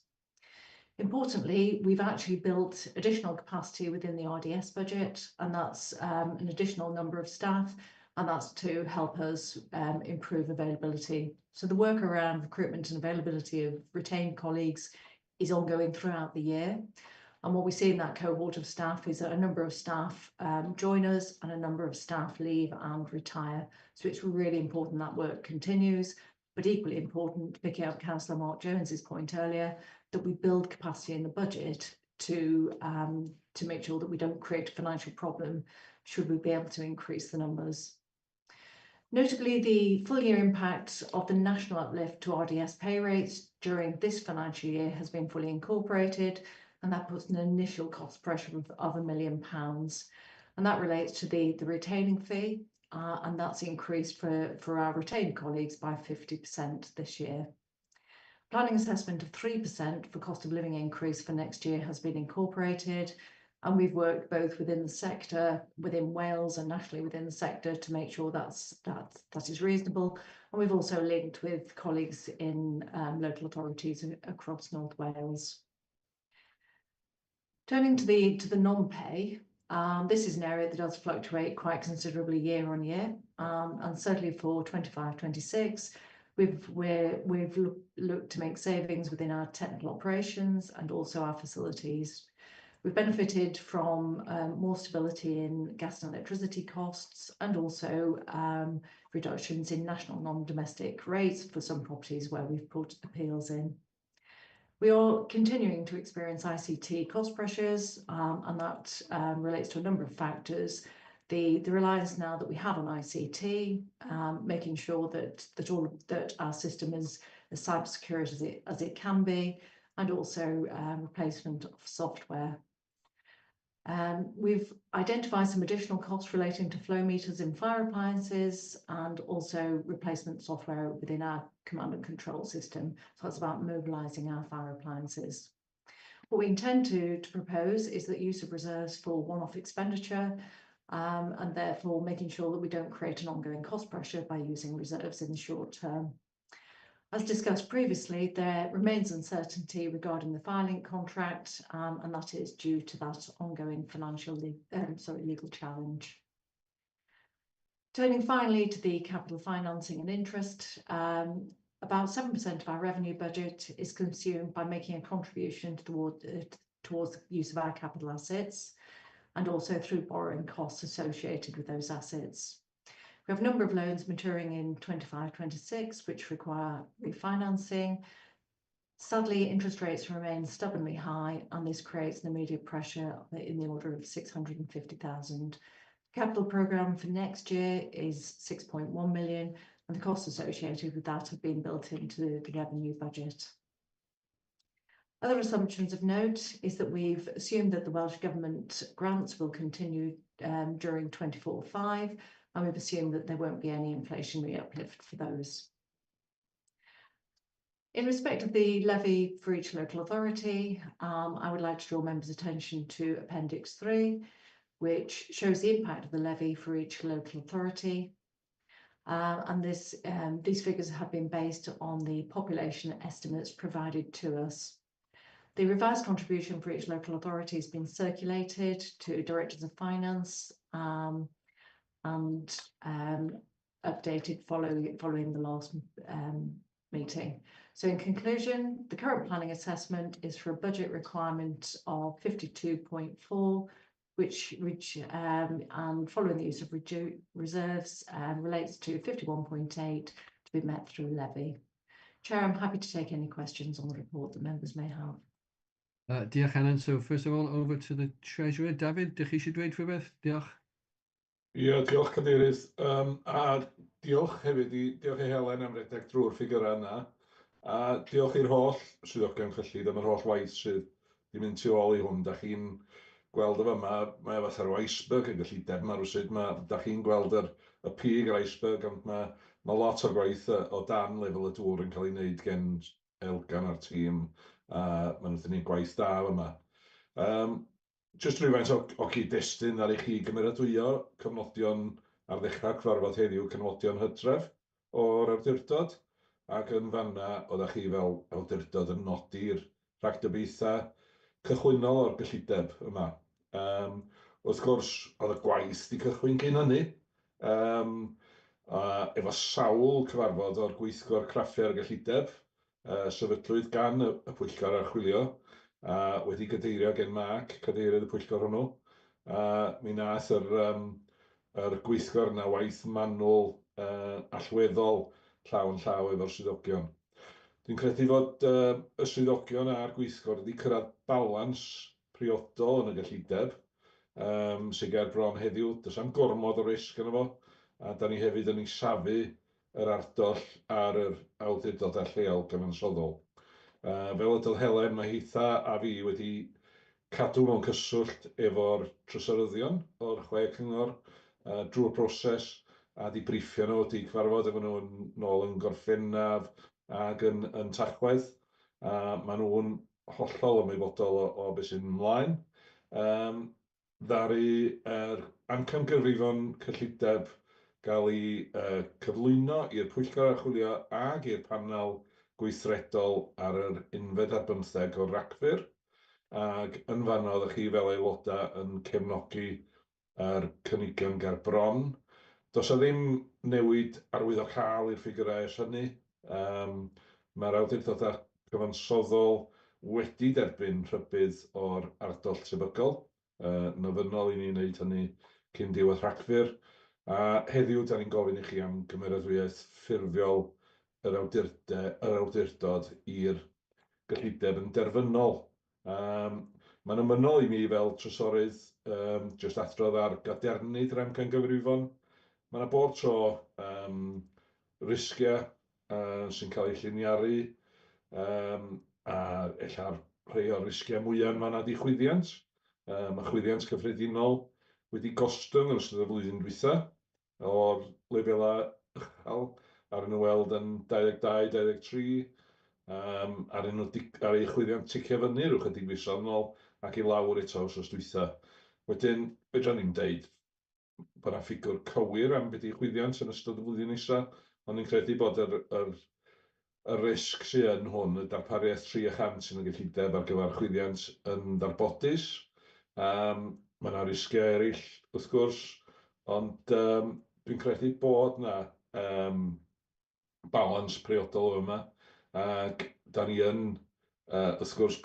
Importantly, we've actually built additional capacity within the RDS budget, and that's an additional number of staff, and that's to help us improve availability. So the work around recruitment and availability of retained colleagues is ongoing throughout the year. And what we see in that cohort of staff is that a number of staff join us and a number of staff leave and retire. So it's really important that work continues, but equally important, picking up Councillor Mark Jones's point earlier, that we build capacity in the budget to make sure that we don't create a financial problem should we be able to increase the numbers. Notably, the full year impact of the national uplift to RDS pay rates during this financial year has been fully incorporated, and that puts an initial cost pressure of £1 million. And that relates to the retaining fee, and that's increased for our retained colleagues by 50% this year. Planning assessment of 3% for cost of living increase for next year has been incorporated, and we've worked both within the sector, within Wales and nationally within the sector to make sure that is reasonable. And we've also linked with colleagues in local authorities across North Wales. Turning to the non-pay, this is an area that does fluctuate quite considerably year on year, and certainly for 25-26, we've looked to make savings within our technical operations and also our facilities. We've benefited from more stability in gas and electricity costs, and also reductions in national non-domestic rates for some properties where we've put appeals in. We are continuing to experience ICT cost pressures, and that relates to a number of factors. The reliance now that we have on ICT, making sure that our system is as cyber secure as it can be, and also replacement of software. We've identified some additional costs relating to flow meters in fire appliances, and also replacement software within our command and control system. So that's about mobilising our fire appliances. What we intend to propose is that use of reserves for one-off expenditure, and therefore making sure that we don't create an ongoing cost pressure by using reserves in the short term. As discussed previously, there remains uncertainty regarding the Firelink contract, and that is due to that ongoing legal challenge. Turning finally to the capital financing and interest, about 7% of our revenue budget is consumed by making a contribution towards the use of our capital assets, and also through borrowing costs associated with those assets. We have a number of loans maturing in 25-26, which require refinancing. Sadly, interest rates remain stubbornly high, and this creates an immediate pressure in the order of 650,000. Capital programme for next year is 6.1 million, and the costs associated with that have been built into the revenue budget. Other assumptions of note is that we've assumed that the Welsh Government grants will continue during 24/5, and we've assumed that there won't be any inflationary uplift for those. In respect of the levy for each local authority, I would like to draw members' attention to Appendix 3, which shows the impact of the levy for each local authority. And these figures have been based on the population estimates provided to us. The revised contribution for each local authority has been circulated to Directors of Finance, and updated following the last meeting. So in conclusion, the current planning assessment is for a budget requirement of 52.4, which and following the use of reserves relates to 51.8 to be met through levy. Chair, I'm happy to take any questions on the report that members may have. Diolch Annan. So first of all, over to the Treasurer. David, dych chi eisiau dweud rhywbeth? Diolch. Ie, diolch cadeirydd. A diolch hefyd diolch i Helen am redeg drwy'r ffigurau yna. A diolch i'r holl swyddogion cyllid am yr holl waith sydd wedi mynd tu ôl i hwn. Da chi'n gweld y fyma, mae o fatha'r iceberg yn gyllideb yma rwsyd. Da chi'n gweld y pig yr iceberg, ond mae lot o'r gwaith o dan lefel y dŵr yn cael ei wneud gen Elgan a'r tîm. Maen nhw'n gwneud gwaith da yma. Jyst rhywfaint o cyd-destun ar i chi gymeradwyo cyfnodion ar ddechrau cyfarfod heddiw, cyfnodion hydref o'r awdurdod, ac yn fanna oeddech chi fel awdurdod yn nodi'r rhagdybiaethau cychwynnol o'r gyllideb yma. Wrth gwrs, oedd y gwaith wedi cychwyn cyn hynny, efo sawl cyfarfod o'r gweithgor craffu'r gyllideb, sefydlwyd gan y pwyllgor archwilio, wedi gadeirio gen Mark, cadeirydd y pwyllgor hwnnw. Mi nath yr gweithgor yna waith manwl allweddol llaw yn llaw efo'r swyddogion. Dwi'n credu fod y swyddogion a'r gweithgor wedi cyrraedd balans priodol yn y gyllideb, sy'n ger bron heddiw. Does am gormod o risg yno fo, a da ni hefyd yn isafu yr ardoll ar yr awdurdodau lleol gyfansoddol. Fel ydodd Helen, mae hitha a fi wedi cadw mewn cyswllt efo'r trysoryddion o'r 6 cyngor drwy'r broses a di briffio nhw, di cyfarfod efo nhw nôl yn Gorffennaf ac yn Tachwedd. Maen nhw'n hollol ymwybodol o beth sy'n ymlaen. Ddaru amcamgyfrifon cyllideb gael ei cyflwyno i'r pwyllgor archwilio ac i'r panel gweithredol ar yr 11 ar 15 o Ragfyr, ac yn fanno oeddech chi fel aelodau yn cefnogi yr cynigion ger bron. Does o ddim newid arwyddocaol i'r ffigurau ers hynny. Mae'r awdurdodau cyfansoddol wedi derbyn rhybudd o'r ardal tebygol. Nofynol i ni wneud hynny cyn diwedd Rhagfyr. A heddiw, da ni'n gofyn i chi am gymeradwyaeth ffurfiol yr awdurdod i'r gyllideb yn derfynol. Mae'n ymynol i mi fel trysorydd jyst adrodd ar gadernid yr amcangyfrifon. Mae yna bob tro risgiau sy'n cael eu lliniaru, a ella'r rhai o'r risgiau mwyaf yn fanna di chwyddiant. Mae chwyddiant cyffredinol wedi gostwng yn ystod y flwyddyn dwytha o'r lefelau uchel ar yn y weld yn 22-23, ar ei chwyddiant ticio fyny rhywch ychydig fisoedd yn ôl ac i lawr eto wsos dwytha. Wedyn, fedra ni'n deud bod yna ffigwr cywir am beth i chwyddiant yn ystod y flwyddyn nesaf, ond ni'n credu bod y risg sydd yn hwn, y darpariaeth 300 sy'n y gyllideb ar gyfer chwyddiant yn ddarbodus. Mae yna risgiau eraill, wrth gwrs, ond dwi'n credu bod yna balans priodol yma, ac da ni yn, wrth gwrs,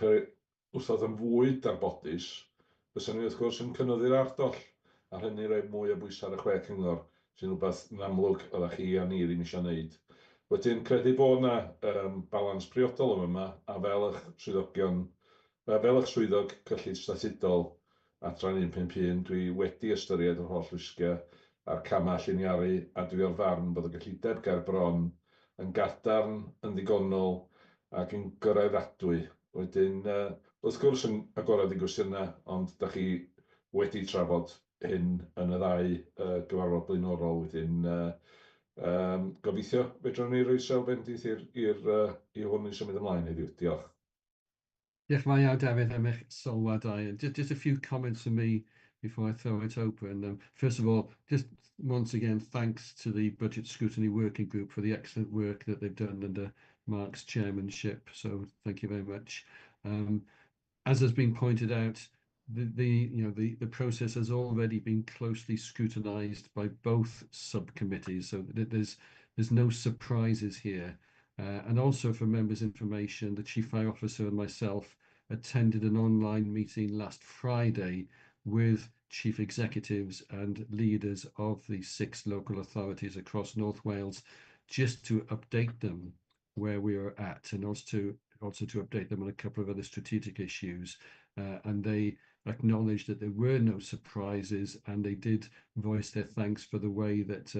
wrth oedd yn fwy darbodus, fysa ni wrth gwrs yn cynyddu'r ardoll, a hynny roi mwy o bwysau ar y 6 cyngor, sy'n rhywbeth yn amlwg oeddech chi a ni ddim eisiau gwneud. Wedyn, credu bod yna balans priodol yma, a fel eich swyddogion, fel eich swyddog cyllid statudol adran 151, dwi wedi ystyried yr holl risgiau a'r camau lliniaru, a dwi o'r farn bod y gyllideb ger bron yn gadarn, yn ddigonol ac yn gyrraeddadwy. Wedyn, wrth gwrs yn agorad i gwestiynau, ond da chi wedi trafod hyn yn y ddau gyfarfod blaenorol. Wedyn, gobeithio fedrwn ni roi sawl bendith i hwn i symud ymlaen heddiw. Diolch. Diolch yn fawr, David, am eich sylwadau. Just a few comments from me before I throw it open. First of all, just once again, thanks to the Budget Scrutiny Working Group for the excellent work that they've done under Mark's chairmanship. So thank you very much. As has been pointed out, the process has already been closely scrutinised by both subcommittees, so there's no surprises here. And also for members' information, the Chief Fire Officer and myself attended an online meeting last Friday with chief executives and leaders of the 6 local authorities across North Wales, just to update them where we are at, and also to update them on a couple of other strategic issues. And they acknowledged that there were no surprises, and they did voice their thanks for the way that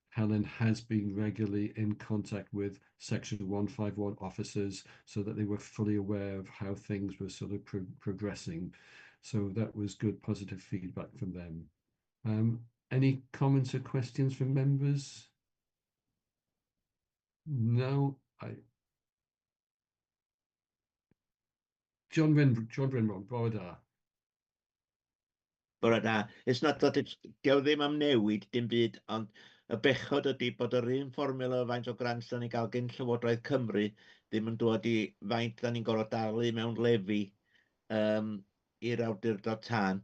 Helen has been regularly in contact with Section 151 officers, so that they were fully aware of how things were sort of progressing. So that was good, positive feedback from them. Any comments or questions from members? No, John Renron, bore da. Bore da. It's not that it's gew ddim am newid dim byd, ond y bechod ydy bod yr un fformula o faint o grants da ni gael gen Llywodraeth Cymru ddim yn dod i faint da ni'n gorfod dalu mewn lefi i'r awdurdod tân.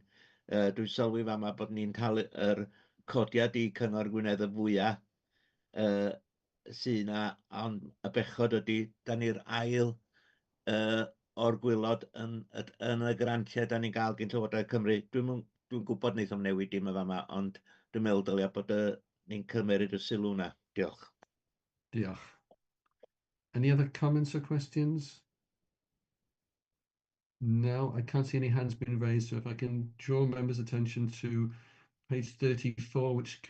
Dwi'n sylwi fama bod ni'n cael yr codiad i Cyngor Gwynedd y fwyaf sy'n na, ond y bechod ydy da ni'r ail o'r gwylod yn y grantiau da ni'n gael gen Llywodraeth Cymru. Dwi'n gwybod wneith o'm newid dim y fama, ond dwi'n meddwl dylia bod ni'n cymeryd y sylw na. Diolch. Diolch. Any other comments or questions? No, I can't see any hands being raised. So if I can draw members' attention to page 34, which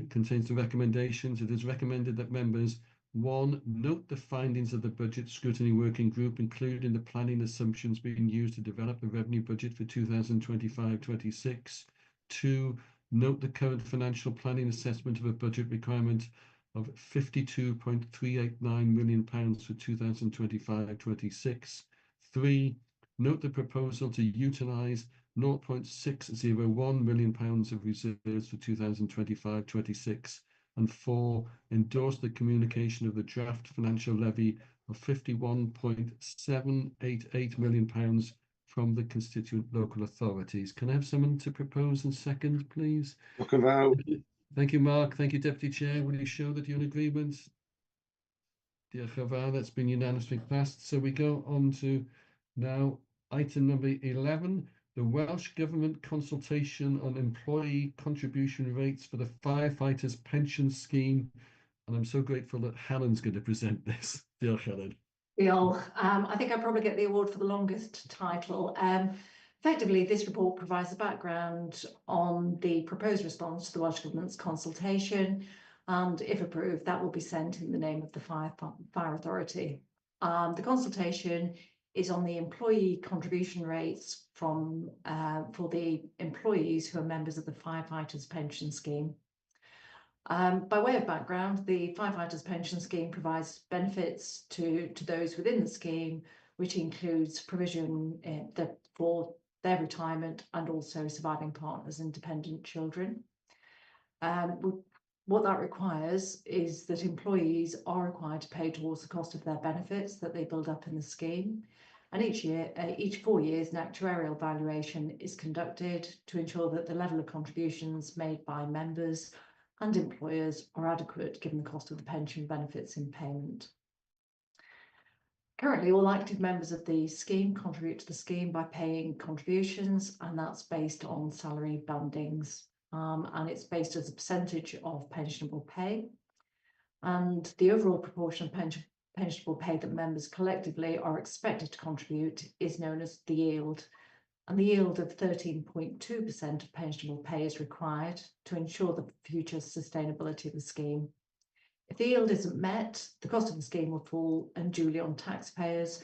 contains the recommendations, it is recommended that members 1. Note the findings of the Budget Scrutiny Working Group, including the planning assumptions being used to develop the revenue budget for 2025-26. 2. Note the current financial planning assessment of a budget requirement of £52.389 million for 2025-26. 3. Note the proposal to utilise £0.601 million of reserves for 2025-26. And 4. Endorse the communication of the draft financial levy of £51.788 million from the constituent local authorities. Can I have someone to propose and second, please? Thank you, Mark. Thank you, Deputy Chair. Will you show that you're in agreement? Diolch yn fawr. That's been unanimously passed. So we go on to now item number 11. The Welsh Government consultation on employee contribution rates for the firefighters' pension scheme. And I'm so grateful that Helen's going to present this. Diolch, Helen. Diolch. I think I probably get the award for the longest title. Effectively, this report provides the background on the proposed response to the Welsh Government's consultation. And if approved, that will be sent in the name of the Fire Authority. The consultation is on the employee contribution rates for the employees who are members of the firefighters' pension scheme. By way of background, the firefighters' pension scheme provides benefits to those within the scheme, which includes provision for their retirement and also surviving partners and dependent children. What that requires is that employees are required to pay towards the cost of their benefits that they build up in the scheme. And each 4 years, an actuarial valuation is conducted to ensure that the level of contributions made by members and employers are adequate given the cost of the pension benefits in payment. Currently, all active members of the scheme contribute to the scheme by paying contributions, and that's based on salary bandings. And it's based as a percentage of pensionable pay. And the overall proportion of pensionable pay that members collectively are expected to contribute is known as the yield. And the yield of 13.2% of pensionable pay is required to ensure the future sustainability of the scheme. If the yield isn't met, the cost of the scheme will fall unduly on taxpayers.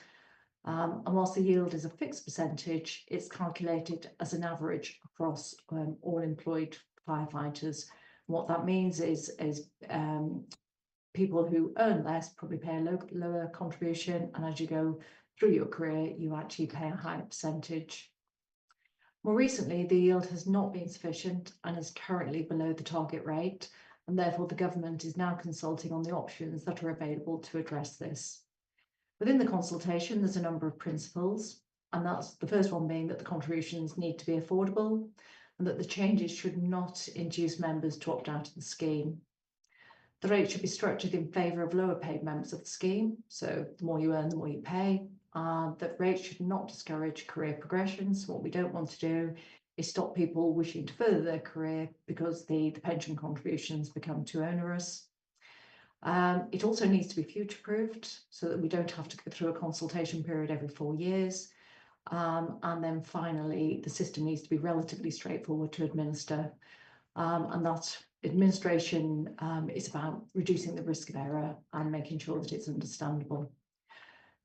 And whilst the yield is a fixed percentage, it's calculated as an average across all employed firefighters. What that means is people who earn less probably pay a lower contribution, and as you go through your career, you actually pay a higher percentage. More recently, the yield has not been sufficient and is currently below the target rate, and therefore the government is now consulting on the options that are available to address this. Within the consultation, there's a number of principles, and that's the first one being that the contributions need to be affordable and that the changes should not induce members to opt out of the scheme. The rate should be structured in favour of lower paid members of the scheme. So the more you earn, the more you pay. The rate should not discourage career progression. So what we don't want to do is stop people wishing to further their career because the pension contributions become too onerous. It also needs to be future-proofed so that we don't have to go through a consultation period every 4 years. And then finally, the system needs to be relatively straightforward to administer. And that administration is about reducing the risk of error and making sure that it's understandable.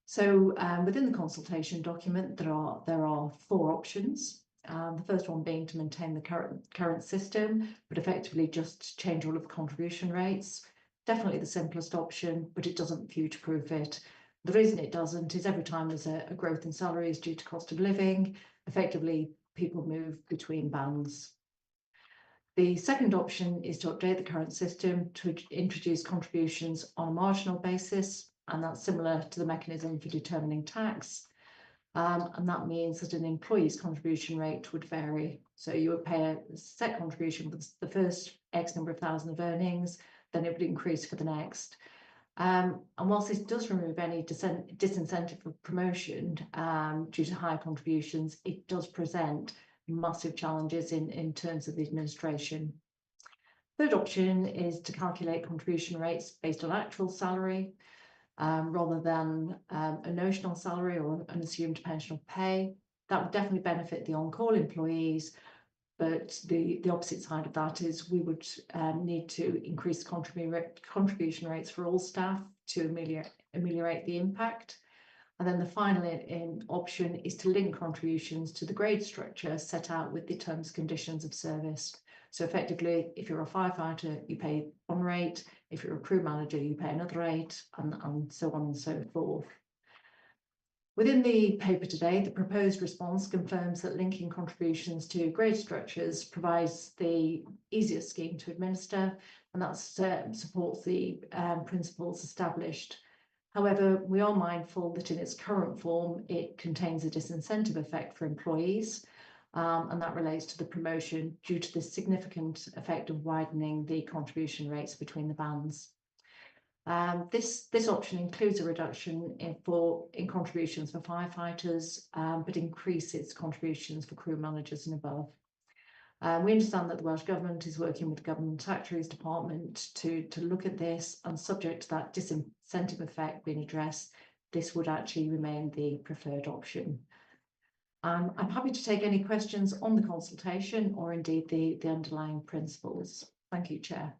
So within the consultation document, there are 4 options. The first one being to maintain the current system, but effectively just change all of the contribution rates. Definitely the simplest option, but it doesn't future-proof it. The reason it doesn't is every time there's a growth in salaries due to cost of living, effectively people move between bands. The second option is to update the current system to introduce contributions on a marginal basis, and that's similar to the mechanism for determining tax. And that means that an employee's contribution rate would vary. So you would pay a set contribution for the first X number of thousand of earnings, then it would increase for the next. And whilst this does remove any disincentive for promotion due to higher contributions, it does present massive challenges in terms of the administration. Third option is to calculate contribution rates based on actual salary rather than a notional salary or an assumed pensional pay. That would definitely benefit the on-call employees, but the opposite side of that is we would need to increase contribution rates for all staff to ameliorate the impact. And then the final option is to link contributions to the grade structure set out with the terms and conditions of service. So effectively, if you're a firefighter, you pay one rate. If you're a crew manager, you pay another rate, and so on and so forth. Within the paper today, the proposed response confirms that linking contributions to grade structures provides the easiest scheme to administer, and that supports the principles established. However, we are mindful that in its current form, it contains a disincentive effect for employees, and that relates to the promotion due to the significant effect of widening the contribution rates between the bands. This option includes a reduction in contributions for firefighters, but increases contributions for crew managers and above. We understand that the Welsh Government is working with the Government Actuaries Department to look at this, and subject to that disincentive effect being addressed, this would actually remain the preferred option. I'm happy to take any questions on the consultation or indeed the underlying principles. Thank you, Chair.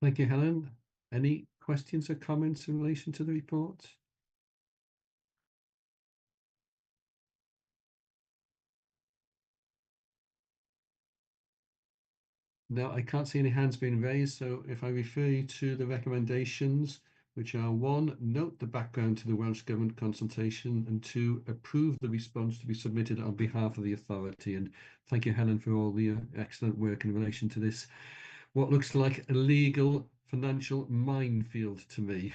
Thank you, Helen. Any questions or comments in relation to the report? No, I can't see any hands being raised. So if I refer you to the recommendations, which are 1, note the background to the Welsh Government consultation, and 2, approve the response to be submitted on behalf of the authority. And thank you, Helen, for all the excellent work in relation to this, what looks like a legal financial minefield to me.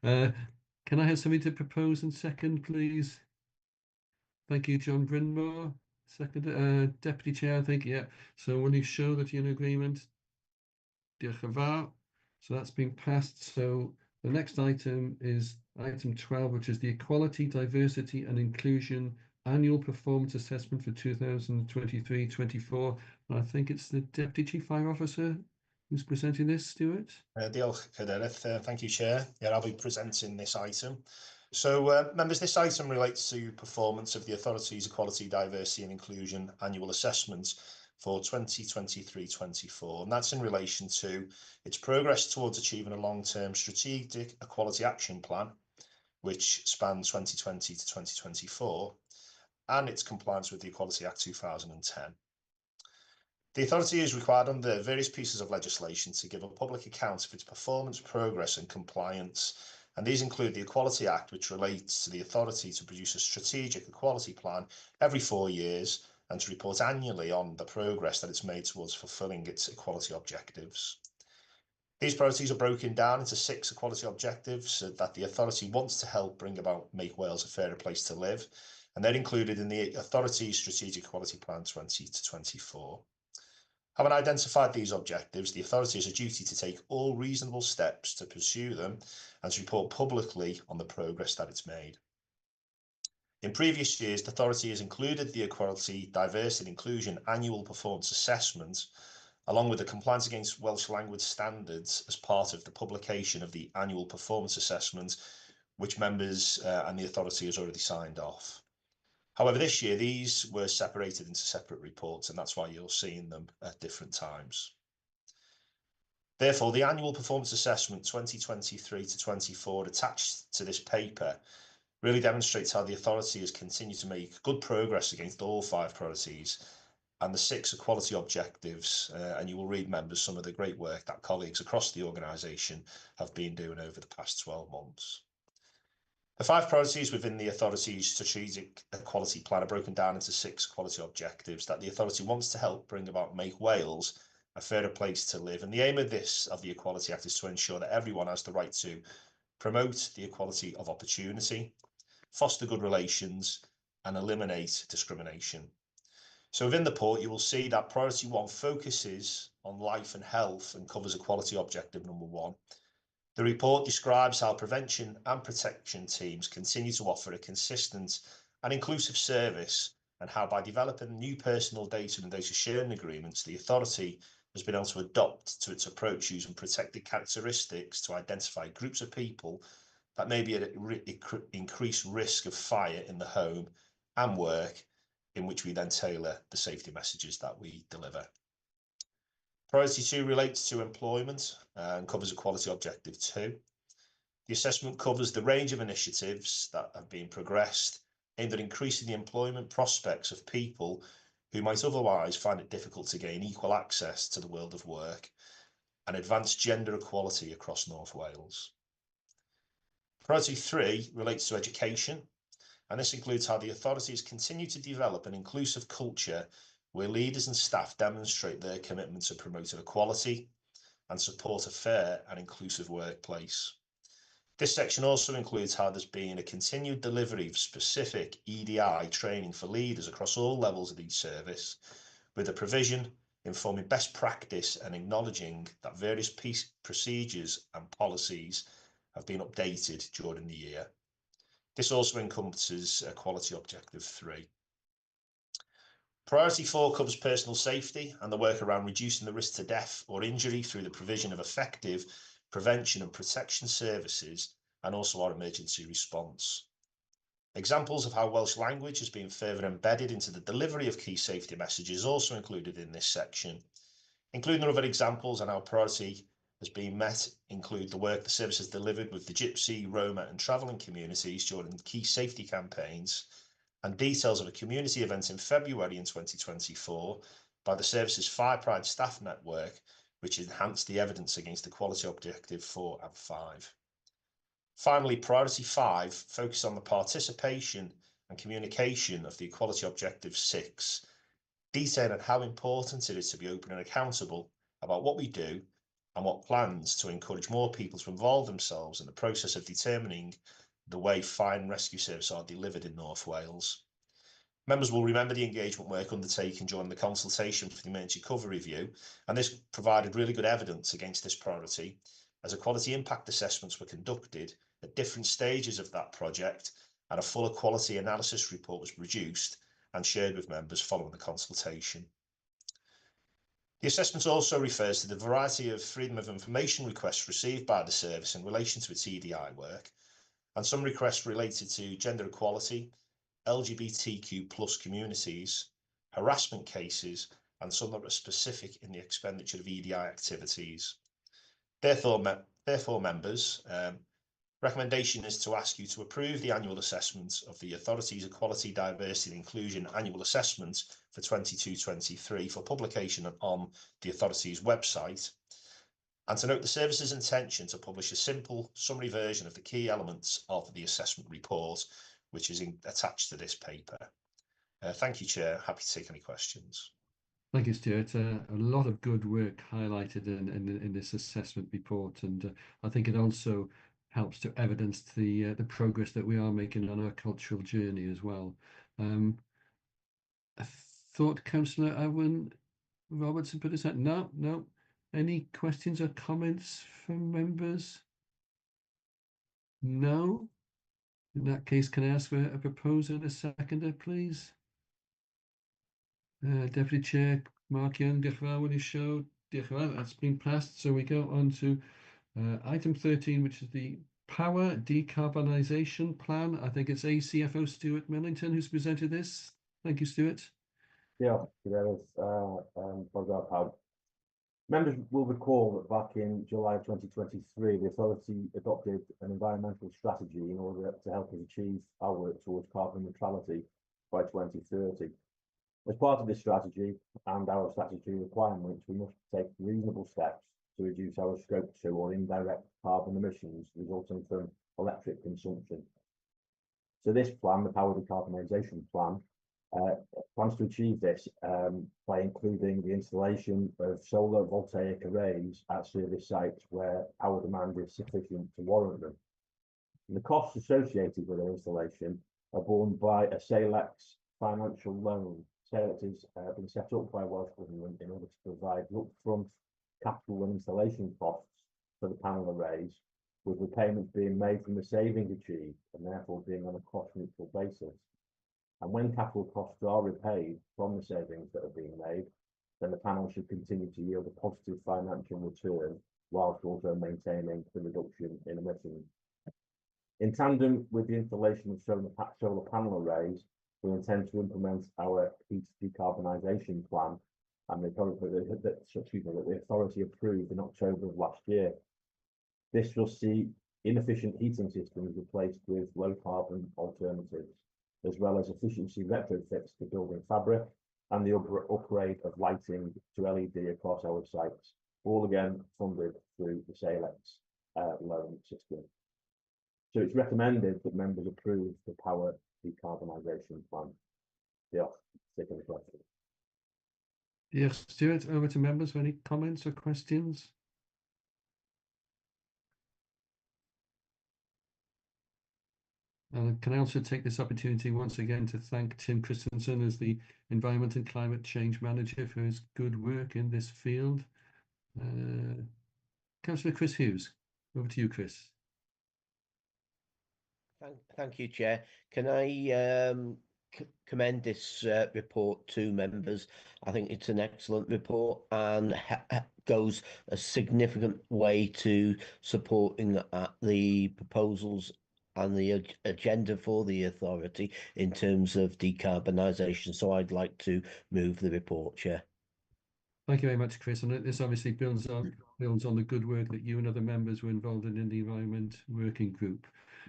Can I have somebody to propose and second, please? Thank you, John Brynmore. Second, Deputy Chair, I think, yeah. So will you show that you're in agreement? Diolch yn fawr. So that's been passed. So the next item is item 12, which is the Equality, Diversity and Inclusion Annual Performance Assessment for 2023-24. And I think it's the Deputy Chief Fire Officer who's presenting this, Stuart. Diolch, Cadeirydd. Thank you, Chair. Yeah, I'll be presenting this item. So, members, this item relates to performance of the Authority's Equality, Diversity and Inclusion Annual Assessment for 2023-24, and that's in relation to its progress towards achieving a long-term strategic equality action plan, which spans 2020 to 2024, and its compliance with the Equality Act 2010. The authority is required under various pieces of legislation to give a public account of its performance, progress and compliance, and these include the Equality Act, which relates to the authority to produce a strategic equality plan every 4 years and to report annually on the progress that it's made towards fulfilling its equality objectives. These priorities are broken down into 6 equality objectives that the authority wants to help bring about make Wales a fairer place to live, and they're included in the authority's strategic equality plan 20 to 24. Having identified these objectives, the authority has a duty to take all reasonable steps to pursue them and to report publicly on the progress that it's made. In previous years, the authority has included the Equality, Diversity and Inclusion Annual Performance Assessment, along with the Compliance Against Welsh Language Standards, as part of the publication of the Annual Performance Assessment, which members and the authority has already signed off. However, this year, these were separated into separate reports, and that's why you're seeing them at different times. Therefore, the Annual Performance Assessment 2023 to 24 attached to this paper really demonstrates how the authority has continued to make good progress against all 5 priorities and the 6 equality objectives, and you will read, members, some of the great work that colleagues across the organisation have been doing over the past 12 months. The 5 priorities within the authority's strategic equality plan are broken down into 6 quality objectives that the authority wants to help bring about, make Wales a fairer place to live. And the aim of the Equality Act is to ensure that everyone has the right to promote the equality of opportunity, foster good relations, and eliminate discrimination. So within the report, you will see that priority 1 focuses on life and health and covers equality objective number 1. The report describes how prevention and protection teams continue to offer a consistent and inclusive service, and how by developing new personal data and data sharing agreements, the authority has been able to adopt to its approach using protected characteristics to identify groups of people that may be at increased risk of fire in the home and work, in which we then tailor the safety messages that we deliver. Priority 2 relates to employment and covers equality objective 2. The assessment covers the range of initiatives that have been progressed aimed at increasing the employment prospects of people who might otherwise find it difficult to gain equal access to the world of work and advance gender equality across North Wales. Priority 3 relates to education, and this includes how the authorities continue to develop an inclusive culture where leaders and staff demonstrate their commitment to promoting equality and support a fair and inclusive workplace. This section also includes how there's been a continued delivery of specific EDI training for leaders across all levels of each service, with the provision informing best practice and acknowledging that various procedures and policies have been updated during the year. This also encompasses equality objective 3. Priority 4 covers personal safety and the work around reducing the risk to death or injury through the provision of effective prevention and protection services, and also our emergency response. Examples of how Welsh language has been further embedded into the delivery of key safety messages also included in this section. Including other examples on how priority has been met include the work the service has delivered with the Gypsy, Roma and travelling communities during key safety campaigns, and details of a community event in February in 2024 by the service's Fire Pride staff network, which enhanced the evidence against equality objective 4 and 5. Finally, priority 5 focuses on the participation and communication of the equality objective 6, detailing how important it is to be open and accountable about what we do and what plans to encourage more people to involve themselves in the process of determining the way fire and rescue services are delivered in North Wales. Members will remember the engagement work undertaken during the consultation for the emergency cover review, and this provided really good evidence against this priority, as equality impact assessments were conducted at different stages of that project, and a full equality analysis report was produced and shared with members following the consultation. The assessment also refers to the variety of freedom of information requests received by the service in relation to its EDI work, and some requests related to gender equality, LGBTQ+ communities, harassment cases, and some that were specific in the expenditure of EDI activities. Therefore, members, recommendation is to ask you to approve the annual assessment of the authority's Equality, Diversity and Inclusion Annual Assessment for 22-23 for publication on the authority's website, and to note the service's intention to publish a simple summary version of the key elements of the assessment report, which is attached to this paper. Thank you, Chair. Happy to take any questions. Thank you, Stuart. A lot of good work highlighted in this assessment report, and I think it also helps to evidence the progress that we are making on our cultural journey as well. I thought, Councillor Owen, Robertson put his hand. No, no. Any questions or comments from members? No. In that case, can I ask for a proposer and a seconder, please? Deputy Chair Mark Young, diolch yn fawr wedi show. Diolch yn fawr. That's been passed. So we go on to item 13, which is the Power Decarbonisation Plan. I think it's ACFO Stuart Millington who's presented this. Thank you, Stuart. Yeah, members will recall that back in July 2023, the authority adopted an environmental strategy in order to help us achieve our work towards carbon neutrality by 2030. As part of this strategy and our statutory requirements, we must take reasonable steps to reduce our scope 2 or indirect carbon emissions resulting from electric consumption. So this plan, the Power Decarbonisation Plan, plans to achieve this by including the installation of solar voltaic arrays at service sites where power demand is sufficient to warrant them. And the costs associated with their installation are borne by a SAILEX financial loan. SAILEX has been set up by Welsh Government in order to provide upfront capital and installation costs for the panel arrays, with repayments being made from the savings achieved and therefore being on a cost-neutral basis. And when capital costs are repaid from the savings that are being made, then the panel should continue to yield a positive financial return whilst also maintaining the reduction in emissions. In tandem with the installation of solar panel arrays, we intend to implement our heat decarbonisation plan and the authority approved in October of last year. This will see inefficient heating systems replaced with low carbon alternatives, as well as efficiency retrofits to building fabric and the upgrade of lighting to LED across our sites, all again funded through the SAILEX loan system. So it's recommended that members approve the Power Decarbonisation Plan. Diolch. Take any questions. Yes, Stuart, over to members for any comments or questions. And can I also take this opportunity once again to thank Tim Christensen as the Environment and Climate Change Manager for his good work in this field. Councillor Chris Hughes, over to you, Chris. Thank you, Chair. Can I commend this report to members? I think it's an excellent report and goes a significant way to supporting the proposals and the agenda for the authority in terms of decarbonisation. So I'd like to move the report, Chair. Thank you very much, Chris. And this obviously builds on the good work that you and other members were involved in the Environment Working Group.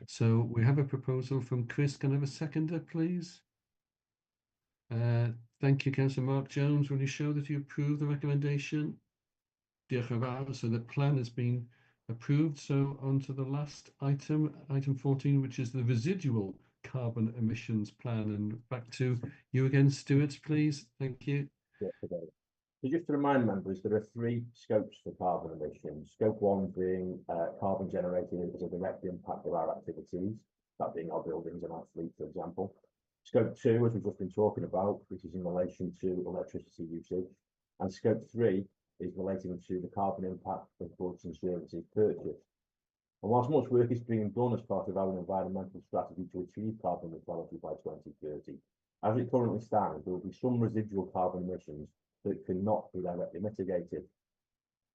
So we have a proposal from Chris. Can I have a seconder, please? Thank you, Councillor Mark Jones. Will you show that you approve the recommendation? Diolch yn fawr. So the plan has been approved. So on to the last item, item 14, which is the residual carbon emissions plan. And back to you again, Stuart, please. Thank you. So just to remind members, there are 3 scopes for carbon emissions. Scope 1 being carbon generated as a direct impact of our activities, that being our buildings and our fleet, for example. Scope 2, as we've just been talking about, which is in relation to electricity usage. And Scope 3 is relating to the carbon impact of goods and services purchased. And whilst much work is being done as part of our environmental strategy to achieve carbon neutrality by 2030, as it currently stands, there will be some residual carbon emissions that cannot be directly mitigated.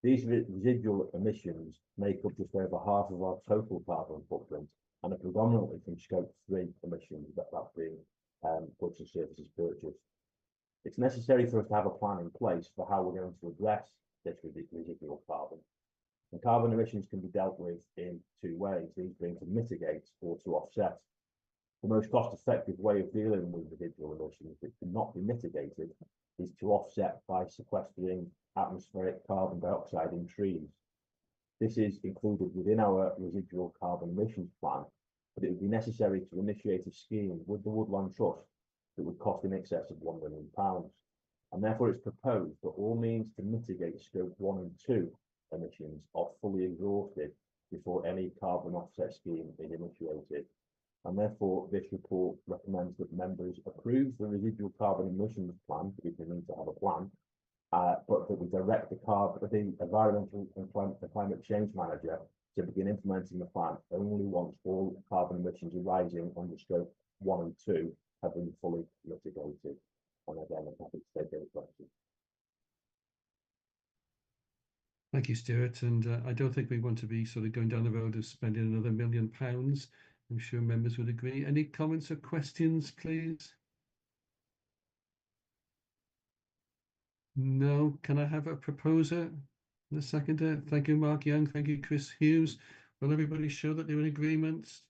These residual emissions make up just over half of our total carbon footprint and are predominantly from Scope 3 emissions, that being goods and services purchased. It's necessary for us to have a plan in place for how we're going to address this residual carbon. And carbon emissions can be dealt with in 2 ways, these being to mitigate or to offset. The most cost-effective way of dealing with residual emissions that cannot be mitigated is to offset by sequestering atmospheric carbon dioxide in trees. This is included within our residual carbon emissions plan, but it would be necessary to initiate a scheme with the Woodland Trust that would cost in excess of £1 million. And therefore it's proposed that all means to mitigate Scope 1 and 2 emissions are fully exhausted before any carbon offset scheme is initiated. And therefore this report recommends that members approve the residual carbon emissions plan, if we need to have a plan, but that we direct the environmental and climate change manager to begin implementing the plan only once all carbon emissions arising under scope 1 and 2 have been fully mitigated. And again, I'm happy to take any questions. Thank you, Stuart. And I don't think we want to be sort of going down the road of spending another £1 million. I'm sure members would agree. Any comments or questions, please? No. Can I have a proposer and a seconder? Thank you, Mark Young. Thank you, Chris Hughes. Will everybody show that they're in agreement?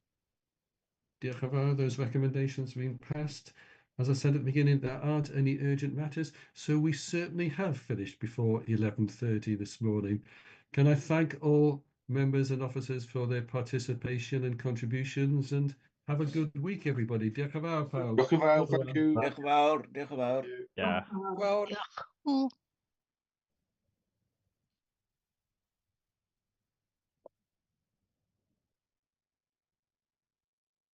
Diolch yn fawr, those recommendations have been passed. As I said at the beginning, there aren't any urgent matters, so we certainly have finished before 11:30 this morning. Can I thank all members and officers for their participation and contributions, and have a good week, everybody. Diolch yn fawr, pawb. Diolch yn fawr, thank you. Diolch yn fawr, diolch yn fawr. Yeah. Diolch.